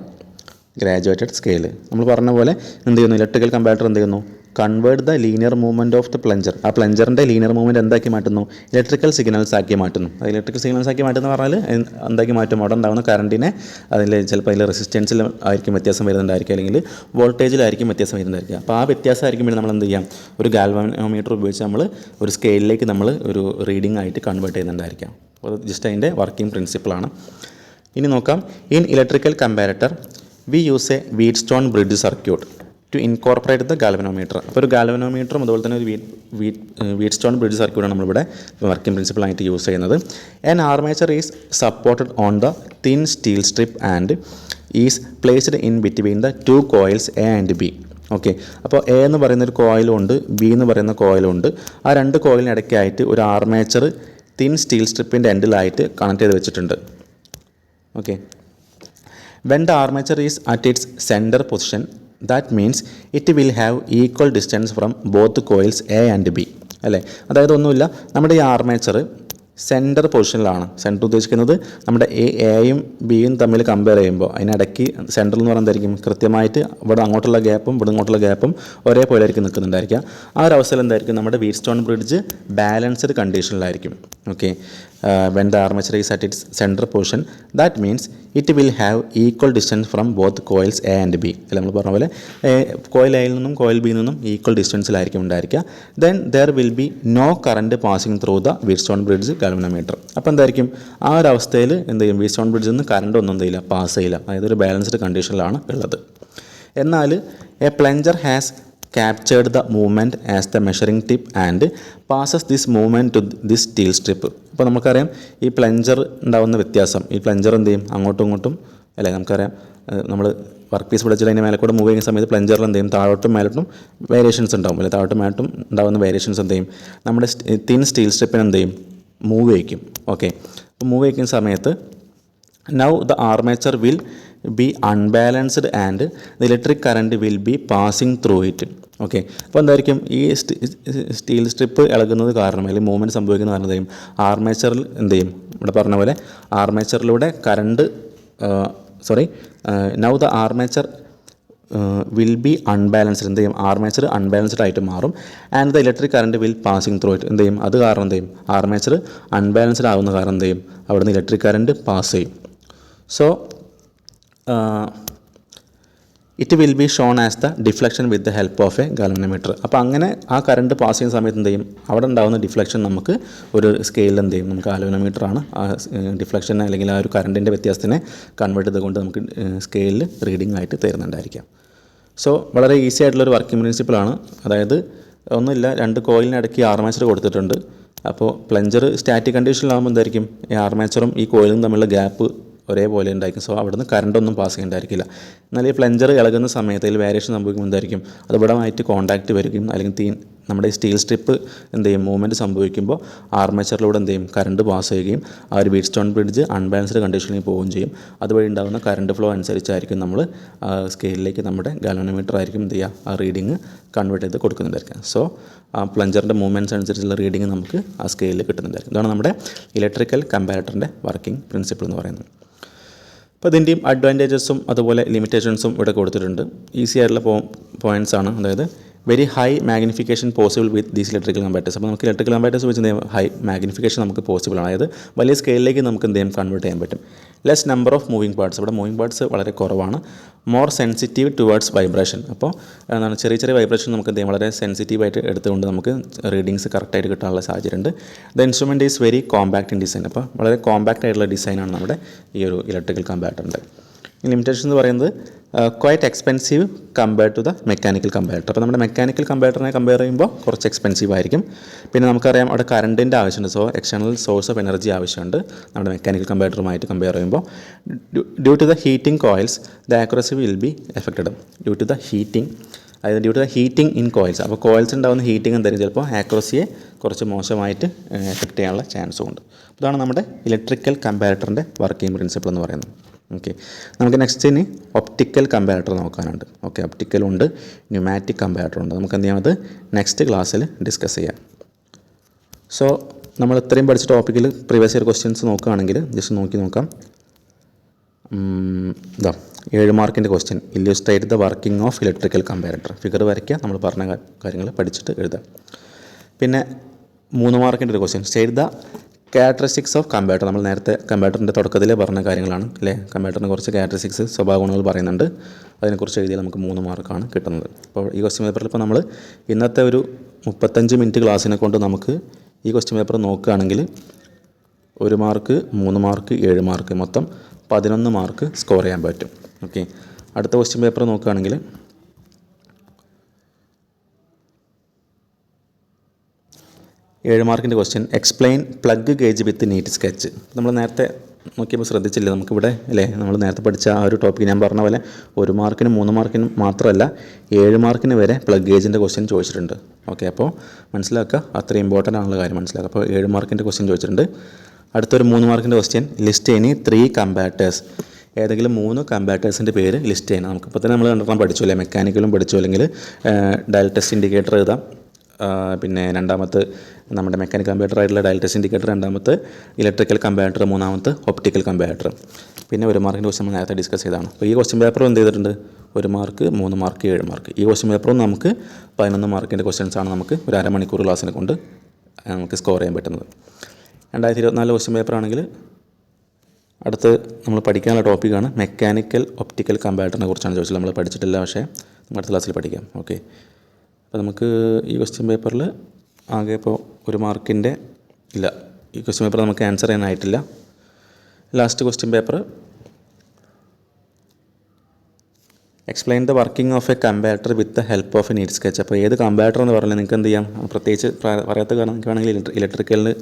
graduated scale. നമ്മൾ പറഞ്ഞ പോലെ എന്ത് ചെയ്യുന്നു, ഇലക്ട്രിക്കൽ കമ്പാരേറ്റർ എന്ത് ചെയ്യുന്നു, convert the linear movement of the plunger. ആ പ്ലഞ്ചറിൻ്റെ ലീനിയർ മൂവ്മെൻറ്റ് എന്താക്കി മാറ്റുന്നു, ഇലക്ട്രിക്കൽ സിഗ്നൽസ് ആക്കി മാറ്റുന്നു. അത് ഇലക്ട്രിക്കൽ സിഗ്നൽസ് ആക്കി മാറ്റുന്ന പറഞ്ഞാൽ എന്താക്കി മാറ്റും, അവിടെ ഉണ്ടാകുന്ന കറണ്ടിനെ അതിൽ ചിലപ്പോൾ അതിൽ റെസിസ്റ്റൻസിൽ ആയിരിക്കും വ്യത്യാസം വരുന്നുണ്ടായിരിക്കും, അല്ലെങ്കിൽ വോൾട്ടേജിലായിരിക്കും വ്യത്യാസം വരുന്നുണ്ടായിരിക്കുക. അപ്പോൾ ആ വ്യത്യാസമായിരിക്കും നമ്മൾ എന്ത് ചെയ്യാം, ഒരു ഗാൽവാനോമീറ്റർ ഉപയോഗിച്ച് നമ്മൾ ഒരു സ്കെയിലിലേക്ക് നമ്മൾ ഒരു റീഡിംഗ് ആയിട്ട് കൺവേർട്ട് ചെയ്യുന്നുണ്ടായിരിക്കാം. അപ്പോൾ ജസ്റ്റ് അതിൻ്റെ വർക്കിംഗ് പ്രിൻസിപ്പിളാണ്. ഇനി നോക്കാം. In electrical comparator we use a Wheatstone bridge circuit to incorporate the galvanometer. അപ്പോൾ ഒരു ഗാൽവനോമീറ്ററും അതുപോലെ തന്നെ ഒരു വീറ്റ്സ്റ്റോൺ ബ്രിഡ്ജ് സർക്യൂട്ടാണ് നമ്മളിവിടെ വർക്കിംഗ് പ്രിൻസിപ്പിളായിട്ട് യൂസ് ചെയ്യുന്നത്. An armature is supported on the thin steel strip and is placed in between the two coils A and B. Okay, അപ്പോൾ എ എന്ന് പറയുന്നൊരു കോയിലും ഉണ്ട്, ബി എന്ന് പറയുന്ന കോയിലും ഉണ്ട്. ആ രണ്ട് കോയിലിനിടയ്ക്കായിട്ട് ഒരു ആർമേച്ചർ തിൻ സ്റ്റീൽ സ്ട്രിപ്പിൻ്റെ എൻഡിലായിട്ട് കണക്ട് ചെയ്ത് വെച്ചിട്ടുണ്ട്. Okay, when the armature is at its center position, that means it will have equal distance from both coils A and B. അല്ലേ, അതായത് ഒന്നുമില്ല, നമ്മുടെ ഈ ആർമേച്ചർ സെൻറ്റർ പൊസിഷനിലാണ്. സെൻറ്റർ ഉദ്ദേശിക്കുന്നത് നമ്മുടെ എയും ബിയും തമ്മിൽ കമ്പയർ ചെയ്യുമ്പോൾ അതിനിടയ്ക്ക് സെൻറ്ററിൽ എന്ന് പറയുന്നതായിരിക്കും കൃത്യമായിട്ട് ഇവിടെ അങ്ങോട്ടുള്ള ഗ്യാപ്പും ഇവിടെ ഇങ്ങോട്ടുള്ള ഗ്യാപ്പും ഒരേപോലെ ആയിരിക്കും നിൽക്കുന്നുണ്ടായിരിക്കുക. ആ ഒരു അവസ്ഥയിൽ എന്തായിരിക്കും നമ്മുടെ വീറ്റ്സ്റ്റോൺ ബ്രിഡ്ജ് ബാലൻസ്ഡ് കണ്ടീഷനിലായിരിക്കും. Okay, when the armature is at its center portion, that means it will have equal distance from both coils A and B. അല്ല, നമ്മൾ പറഞ്ഞ പോലെ കോയിൽ എയിൽ നിന്നും കോയിൽ ബിയിൽ നിന്നും ഈക്വൽ ഡിസ്റ്റൻസിലായിരിക്കും ഉണ്ടായിരിക്കുക. Then there will be no current passing through the Wheatstone bridge galvanometer. അപ്പോൾ എന്തായിരിക്കും ആ ഒരു അവസ്ഥയിൽ എന്ത് ചെയ്യും, വീറ്റ്സ്റ്റോൺ ബ്രിഡ്ജിൽ നിന്ന് കറണ്ട് ഒന്നും എന്തില്ല, പാസ് ചെയ്യില്ല. അതായത് ഒരു ബാലൻസ്ഡ് കണ്ടീഷനിലാണ് ഉള്ളത്. എന്നാൽ A plunger has captured the movement as the measuring tip and passes this movement to this steel strip. അപ്പോൾ നമുക്കറിയാം ഈ പ്ലഞ്ചർ ഉണ്ടാകുന്ന വ്യത്യാസം, ഈ പ്ലഞ്ചർ എന്ത് ചെയ്യും അങ്ങോട്ടും ഇങ്ങോട്ടും അല്ലേ, നമുക്കറിയാം നമ്മൾ വർക്ക് പീസ് പിടിച്ചിട്ട് അതിൻ്റെ മേലെ കൂടെ മൂവ് ചെയ്യുന്ന സമയത്ത് പ്ലഞ്ചറിൽ എന്ത് ചെയ്യും താഴോട്ടും മേലോട്ടും വേരിയേഷൻസ് ഉണ്ടാവും, അല്ലെങ്കിൽ താഴോട്ടും മേലോട്ടും ഉണ്ടാകുന്ന വേരിയേഷൻസ് എന്ത് ചെയ്യും നമ്മുടെ തിൻ സ്റ്റീൽ സ്ട്രിപ്പിന് എന്ത് ചെയ്യും മൂവ് ചെയ്യിക്കും. ഓക്കെ, അപ്പോൾ മൂവ് ചെയ്യിക്കുന്ന സമയത്ത് now the armature will be unbalanced and the electric current will be passing through it. Okay, അപ്പോൾ എന്തായിരിക്കും ഈ സ്റ്റീൽ സ്ട്രിപ്പ് ഇളകുന്നത് കാരണം അല്ലെങ്കിൽ മൂവ്മെൻറ്റ് സംഭവിക്കുന്ന കാരണം എന്ത് ചെയ്യും ആർമേച്ചറിൽ എന്ത് ചെയ്യും, ഇവിടെ പറഞ്ഞ പോലെ ആർമേച്ചറിലൂടെ current now the armature will be unbalanced. എന്ത് ചെയ്യും ആർമേച്ചർ അൺബാലൻസ്ഡ് ആയിട്ട് മാറും. And the electric current will passing through it. എന്ത് ചെയ്യും അത് കാരണം എന്ത് ചെയ്യും ആർമേച്ചർ അൺബാലൻസ്ഡ് ആവുന്ന കാരണം എന്ത് ചെയ്യും അവിടെ നിന്ന് ഇലക്ട്രിക് കറണ്ട് പാസ് ചെയ്യും. So it will be shown as the deflection with the help of A galvanometer. അപ്പോൾ അങ്ങനെ ആ കറണ്ട് പാസ് ചെയ്യുന്ന സമയത്ത് എന്ത് ചെയ്യും അവിടെ ഉണ്ടാകുന്ന ഡിഫ്ലക്ഷൻ നമുക്ക് ഒരു സ്കെയിലിൽ എന്ത് ചെയ്യും നമുക്ക് ഗാൽവനോമീറ്ററാണ് ആ ഡിഫ്ലക്ഷൻ അല്ലെങ്കിൽ ആ ഒരു കറണ്ടിൻ്റെ വ്യത്യാസത്തിനെ കൺവേർട്ട് ചെയ്തുകൊണ്ട് നമുക്ക് സ്കെയിലിൽ റീഡിംഗ് ആയിട്ട് തരുന്നുണ്ടായിരിക്കാം. സോ വളരെ ഈസി ആയിട്ടുള്ളൊരു വർക്കിംഗ് പ്രിൻസിപ്പിളാണ്. അതായത് ഒന്നുമില്ല, രണ്ട് കോയിലിനിടയ്ക്ക് ആർമേച്ചർ കൊടുത്തിട്ടുണ്ട്. അപ്പോൾ പ്ലഞ്ചർ സ്റ്റാറ്റിക് കണ്ടീഷനിലാകുമ്പോൾ എന്തായിരിക്കും ഈ ആർമേച്ചറും ഈ കോയിലും തമ്മിലുള്ള ഗ്യാപ്പ് ഒരേപോലെ ഉണ്ടായിരിക്കും. സോ അവിടുന്ന് കറണ്ടൊന്നും പാസ് ചെയ്യേണ്ടായിരിക്കില്ല. എന്നാൽ ഈ പ്ലഞ്ചർ ഇളകുന്ന സമയത്ത് അതിൽ വേരിയേഷൻ സംഭവിക്കുമ്പോൾ എന്തായിരിക്കും അത് ഇവിടമായിട്ട് കോൺടാക്റ്റ് വരികയും അല്ലെങ്കിൽ നമ്മുടെ ഈ സ്റ്റീൽ സ്ട്രിപ്പ് എന്ത് ചെയ്യും മൂവ്മെൻറ്റ് സംഭവിക്കുമ്പോൾ ആർമേച്ചറിലൂടെ എന്ത് ചെയ്യും കറണ്ട് പാസ് ചെയ്യുകയും ആ ഒരു വീറ്റ്സ്റ്റോൺ ബ്രിഡ്ജ് അൺബാലൻസ്ഡ് കണ്ടീഷനിൽ പോവുകയും ചെയ്യും. അതുവഴി ഉണ്ടാകുന്ന കറണ്ട് ഫ്ലോ അനുസരിച്ചായിരിക്കും നമ്മൾ സ്കെയിലിലേക്ക് നമ്മുടെ ഗാൽവനോമീറ്റർ ആയിരിക്കും എന്ത് ചെയ്യുക ആ റീഡിങ് കൺവേർട്ട് ചെയ്ത് കൊടുക്കുന്നുണ്ടായിരിക്കും. സോ ആ പ്ലഞ്ചറിൻ്റെ മൂവ്മെൻറ്റ്സ് അനുസരിച്ചുള്ള റീഡിങ് നമുക്ക് ആ സ്കെയിലിൽ കിട്ടുന്നുണ്ടായിരിക്കും. ഇതാണ് നമ്മുടെ ഇലക്ട്രിക്കൽ കമ്പാരറ്ററിൻ്റെ വർക്കിംഗ് പ്രിൻസിപ്പിൾ എന്ന് പറയുന്നത്. അപ്പോൾ ഇതിൻ്റെയും അഡ്വാൻറ്റേജസും അതുപോലെ ലിമിറ്റേഷൻസും ഇവിടെ കൊടുത്തിട്ടുണ്ട്. ഈസി ആയിട്ടുള്ള പോയിൻറ്റ്സ് ആണ്. അതായത് very high magnification possible with these electrical comparators. അപ്പോൾ നമുക്ക് ഇലക്ട്രിക്കൽ കമ്പാരറ്റേഴ്സ് വെച്ച് എന്ത് ചെയ്യും ഹൈ മാഗ്നിഫിക്കേഷൻ നമുക്ക് പോസിബിളാണ്. അതായത് വലിയ സ്കെയിലിലേക്ക് നമുക്ക് എന്ത് ചെയ്യും കൺവേർട്ട് ചെയ്യാൻ പറ്റും. Less number of moving parts. ഇവിടെ മൂവിങ് പാർട്സ് വളരെ കുറവാണ്. More sensitive towards vibration. അപ്പോൾ എന്താണ് ചെറിയ ചെറിയ വൈബ്രേഷൻ നമുക്ക് എന്ത് ചെയ്യും വളരെ സെൻസിറ്റീവായിട്ട് എടുത്തുകൊണ്ട് നമുക്ക് റീഡിങ്സ് കറക്റ്റായിട്ട് കിട്ടാനുള്ള സാഹചര്യമുണ്ട്. The instrument is very compact in design. അപ്പോൾ വളരെ കോമ്പാക്റ്റ് ആയിട്ടുള്ള ഡിസൈനാണ് നമ്മുടെ ഈ ഒരു ഇലക്ട്രിക്കൽ കമ്പാരറ്ററിൻ്റെ. ലിമിറ്റേഷൻ എന്ന് പറയുന്നത് quite expensive compared to the mechanical comparator. അപ്പോൾ നമ്മുടെ മെക്കാനിക്കൽ കമ്പാരറ്ററിനെ കമ്പയർ ചെയ്യുമ്പോൾ കുറച്ച് എക്സ്പെൻസീവ് ആയിരിക്കും. പിന്നെ നമുക്കറിയാം അവിടെ കറണ്ടിൻ്റെ ആവശ്യമുണ്ട്. So external source of energy ആവശ്യമുണ്ട് നമ്മുടെ മെക്കാനിക്കൽ കമ്പാരറ്ററുമായിട്ട് കമ്പയർ ചെയ്യുമ്പോൾ. Due to the heating coils the accuracy will be affected. Due to the heating അതായത് due to the heating in coils. അപ്പോൾ കോയിൽസ് ഉണ്ടാകുന്ന ഹീറ്റിംഗ് എന്തായാലും ചിലപ്പോൾ ആക്യുറസിയെ കുറച്ച് മോശമായിട്ട് എഫക്റ്റ് ചെയ്യാനുള്ള ചാൻസും ഉണ്ട്. ഇതാണ് നമ്മുടെ ഇലക്ട്രിക്കൽ കമ്പാരറ്ററിൻ്റെ വർക്കിംഗ് പ്രിൻസിപ്പിൾ എന്ന് പറയുന്നത്. ഓക്കെ, നമുക്ക് നെക്സ്റ്റ് ഇനി ഒപ്റ്റിക്കൽ കമ്പാരറ്റർ നോക്കാനുണ്ട്. ഓക്കെ, ഒപ്റ്റിക്കലുണ്ട്, ന്യൂമാറ്റിക് കമ്പാരറ്ററുണ്ട്. നമുക്ക് എന്ത് ചെയ്യാം അത് നെക്സ്റ്റ് ക്ലാസ്സിൽ ഡിസ്കസ് ചെയ്യാം. സോ നമ്മൾ ഇത്രയും പഠിച്ച ടോപ്പിക്കിൽ പ്രീവിയസ് ഇയർ ക്വസ്റ്റ്യൻസ് നോക്കുകയാണെങ്കിൽ ജസ്റ്റ് നോക്കാം. 7 മാർക്കിൻ്റെ question illustrate the working of electrical comparator. Figure വരയ്ക്കുക, നമ്മൾ പറഞ്ഞ കാര്യങ്ങൾ പഠിച്ചിട്ട് എഴുതാം. പിന്നെ 3 മാർക്കിൻ്റെ ഒരു question state the characteristics of comparator. നമ്മൾ നേരത്തെ കമ്പാരറ്ററിൻ്റെ തുടക്കത്തിലേ പറഞ്ഞ കാര്യങ്ങളാണ് അല്ലേ. കമ്പാരറ്ററിന് കുറച്ച് ക്യാരക്ടറിസ്റ്റിക്സ് സ്വഭാവഗുണങ്ങൾ പറയുന്നുണ്ട്. അതിനെക്കുറിച്ച് എഴുതിയാൽ നമുക്ക് 3 മാർക്കാണ് കിട്ടുന്നത്. അപ്പോൾ ഈ ക്വസ്റ്റ്യൻ പേപ്പറിൽ ഇപ്പോൾ നമ്മൾ ഇന്നത്തെ ഒരു 35 മിനിറ്റ് ക്ലാസ്സിനെ കൊണ്ട് നമുക്ക് ഈ ക്വസ്റ്റ്യൻ പേപ്പർ നോക്കുകയാണെങ്കിൽ 1 മാർക്ക് 3 മാർക്ക് 7 മാർക്ക് മൊത്തം 11 മാർക്ക് സ്കോർ ചെയ്യാൻ പറ്റും. ഓക്കെ, അടുത്ത ക്വസ്റ്റ്യൻ പേപ്പർ നോക്കുകയാണെങ്കിൽ 7 മാർക്കിൻ്റെ ക്വസ്റ്റ്യൻ എക്സ്പ്ലെയിൻ പ്ലഗ് ഗേജ് വിത്ത് നീറ്റ് സ്കെച്ച്. നമ്മൾ നേരത്തെ നോക്കിയപ്പോൾ ശ്രദ്ധിച്ചില്ല, നമുക്കിവിടെ അല്ലേ നമ്മൾ നേരത്തെ പഠിച്ച ആ ഒരു ടോപ്പിക്ക് ഞാൻ പറഞ്ഞ പോലെ 1 മാർക്കിനും 3 മാർക്കിനും മാത്രമല്ല 7 മാർക്കിന് വരെ പ്ലഗ് ഗേജിൻ്റെ ക്വസ്റ്റ്യൻ ചോദിച്ചിട്ടുണ്ട്. ഓക്കെ, അപ്പോൾ മനസ്സിലാക്കുക, അത്രയും ഇമ്പോർട്ടൻ്റ് ആണുള്ള കാര്യം മനസ്സിലാക്കുക. അപ്പോൾ 7 മാർക്കിൻ്റെ ക്വസ്റ്റ്യൻ ചോദിച്ചിട്ടുണ്ട്. അടുത്തൊരു 3 മാർക്കിൻ്റെ ക്വസ്റ്റ്യൻ ലിസ്റ്റ് എനി 3 കമ്പാരറ്റേഴ്സ്. ഏതെങ്കിലും 3 കമ്പാരറ്റേഴ്സിൻ്റെ പേര് ലിസ്റ്റ് ചെയ്യണം. നമുക്കിപ്പോൾ തന്നെ നമ്മൾ കണ്ടെത്താൻ പഠിച്ചു അല്ലേ, മെക്കാനിക്കലും പഠിച്ചു, അല്ലെങ്കിൽ ഡയൽ ടെസ്റ്റ് ഇൻഡിക്കേറ്റർ എഴുതാം, പിന്നെ രണ്ടാമത്തെ നമ്മുടെ മെക്കാനിക്കൽ കമ്പാരറ്റർ ആയിട്ടുള്ള ഡയൽ ടെസ്റ്റ് ഇൻഡിക്കേറ്റർ, രണ്ടാമത്തെ ഇലക്ട്രിക്കൽ കമ്പാരറ്റർ, മൂന്നാമത്തെ ഒപ്റ്റിക്കൽ കമ്പാരറ്റർ. പിന്നെ 1 മാർക്കിൻ്റെ ക്വസ്റ്റ്യൻ നമ്മൾ നേരത്തെ ഡിസ്കസ് ചെയ്തതാണ്. അപ്പോൾ ഈ ക്വസ്റ്റ്യൻ പേപ്പറും എന്ത് ചെയ്തിട്ടുണ്ട്, 1 മാർക്ക്, 3 മാർക്ക്, 7 മാർക്ക്. ഈ ക്വസ്റ്റ്യൻ പേപ്പറും നമുക്ക് 11 മാർക്കിൻ്റെ ക്വസ്റ്റ്യൻസാണ് നമുക്ക് ഒരു അരമണിക്കൂർ ക്ലാസ്സിനെ കൊണ്ട് നമുക്ക് സ്കോർ ചെയ്യാൻ പറ്റുന്നത്. 2024 ക്വസ്റ്റ്യൻ പേപ്പറാണെങ്കിൽ അടുത്ത് നമ്മൾ പഠിക്കാനുള്ള ടോപ്പിക്കാണ് മെക്കാനിക്കൽ ഒപ്റ്റിക്കൽ കമ്പാരറ്ററിനെ കുറിച്ചാണ് ചോദിച്ചത്. നമ്മൾ പഠിച്ചിട്ടില്ല, പക്ഷേ നമുക്ക് അടുത്ത ക്ലാസ്സിൽ പഠിക്കാം. ഓക്കെ, അപ്പോൾ നമുക്ക് ഈ ക്വസ്റ്റ്യൻ പേപ്പറിൽ ആകെ ഇപ്പോൾ 1 മാർക്കിൻ്റെ ഇല്ല, ഈ ക്വസ്റ്റ്യൻ പേപ്പർ നമുക്ക് ആൻസർ ചെയ്യാനായിട്ടില്ല. Last question paper explain the working of a comparator with the help of a neat sketch. അപ്പോൾ ഏത് കമ്പാരറ്റർ എന്ന് പറഞ്ഞാൽ നിങ്ങൾക്ക് എന്ത് ചെയ്യാം, പ്രത്യേകിച്ച് പറയാത്ത കാരണം നിങ്ങൾക്ക് വേണമെങ്കിൽ ഇലക്ട്രിക്കലിന്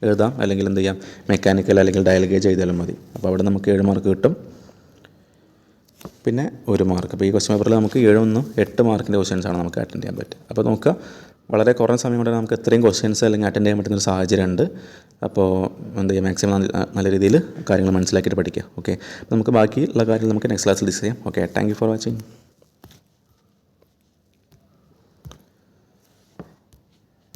എഴുതാം, അല്ലെങ്കിൽ എന്ത് ചെയ്യാം മെക്കാനിക്കൽ അല്ലെങ്കിൽ ഡയൽ ഗേജ് എഴുതിയാലും മതി. അപ്പോൾ അവിടെ നമുക്ക് 7 മാർക്ക് കിട്ടും, പിന്നെ 1 മാർക്ക്. അപ്പോൾ ഈ ക്വസ്റ്റ്യൻ പേപ്പറിൽ നമുക്ക് 7 8 മാർക്കിൻ്റെ ക്വസ്റ്റ്യൻസാണ് നമുക്ക് അറ്റൻഡ് ചെയ്യാൻ പറ്റുക. അപ്പോൾ നോക്കുക, വളരെ കുറഞ്ഞ സമയം കൊണ്ട് നമുക്ക് ഇത്രയും ക്വസ്റ്റ്യൻസ് അല്ലെങ്കിൽ അറ്റൻഡ് ചെയ്യാൻ പറ്റുന്നൊരു സാഹചര്യമുണ്ട്. അപ്പോൾ എന്ത് ചെയ്യുക, മാക്സിമം നല്ല രീതിയിൽ കാര്യങ്ങൾ മനസ്സിലാക്കിയിട്ട് പഠിക്കുക. ഓക്കെ, നമുക്ക് ബാക്കിയുള്ള കാര്യങ്ങൾ നമുക്ക് നെക്സ്റ്റ് ക്ലാസ്സിൽ ഡിസ്കസ് ചെയ്യാം. Okay, thank you for watching.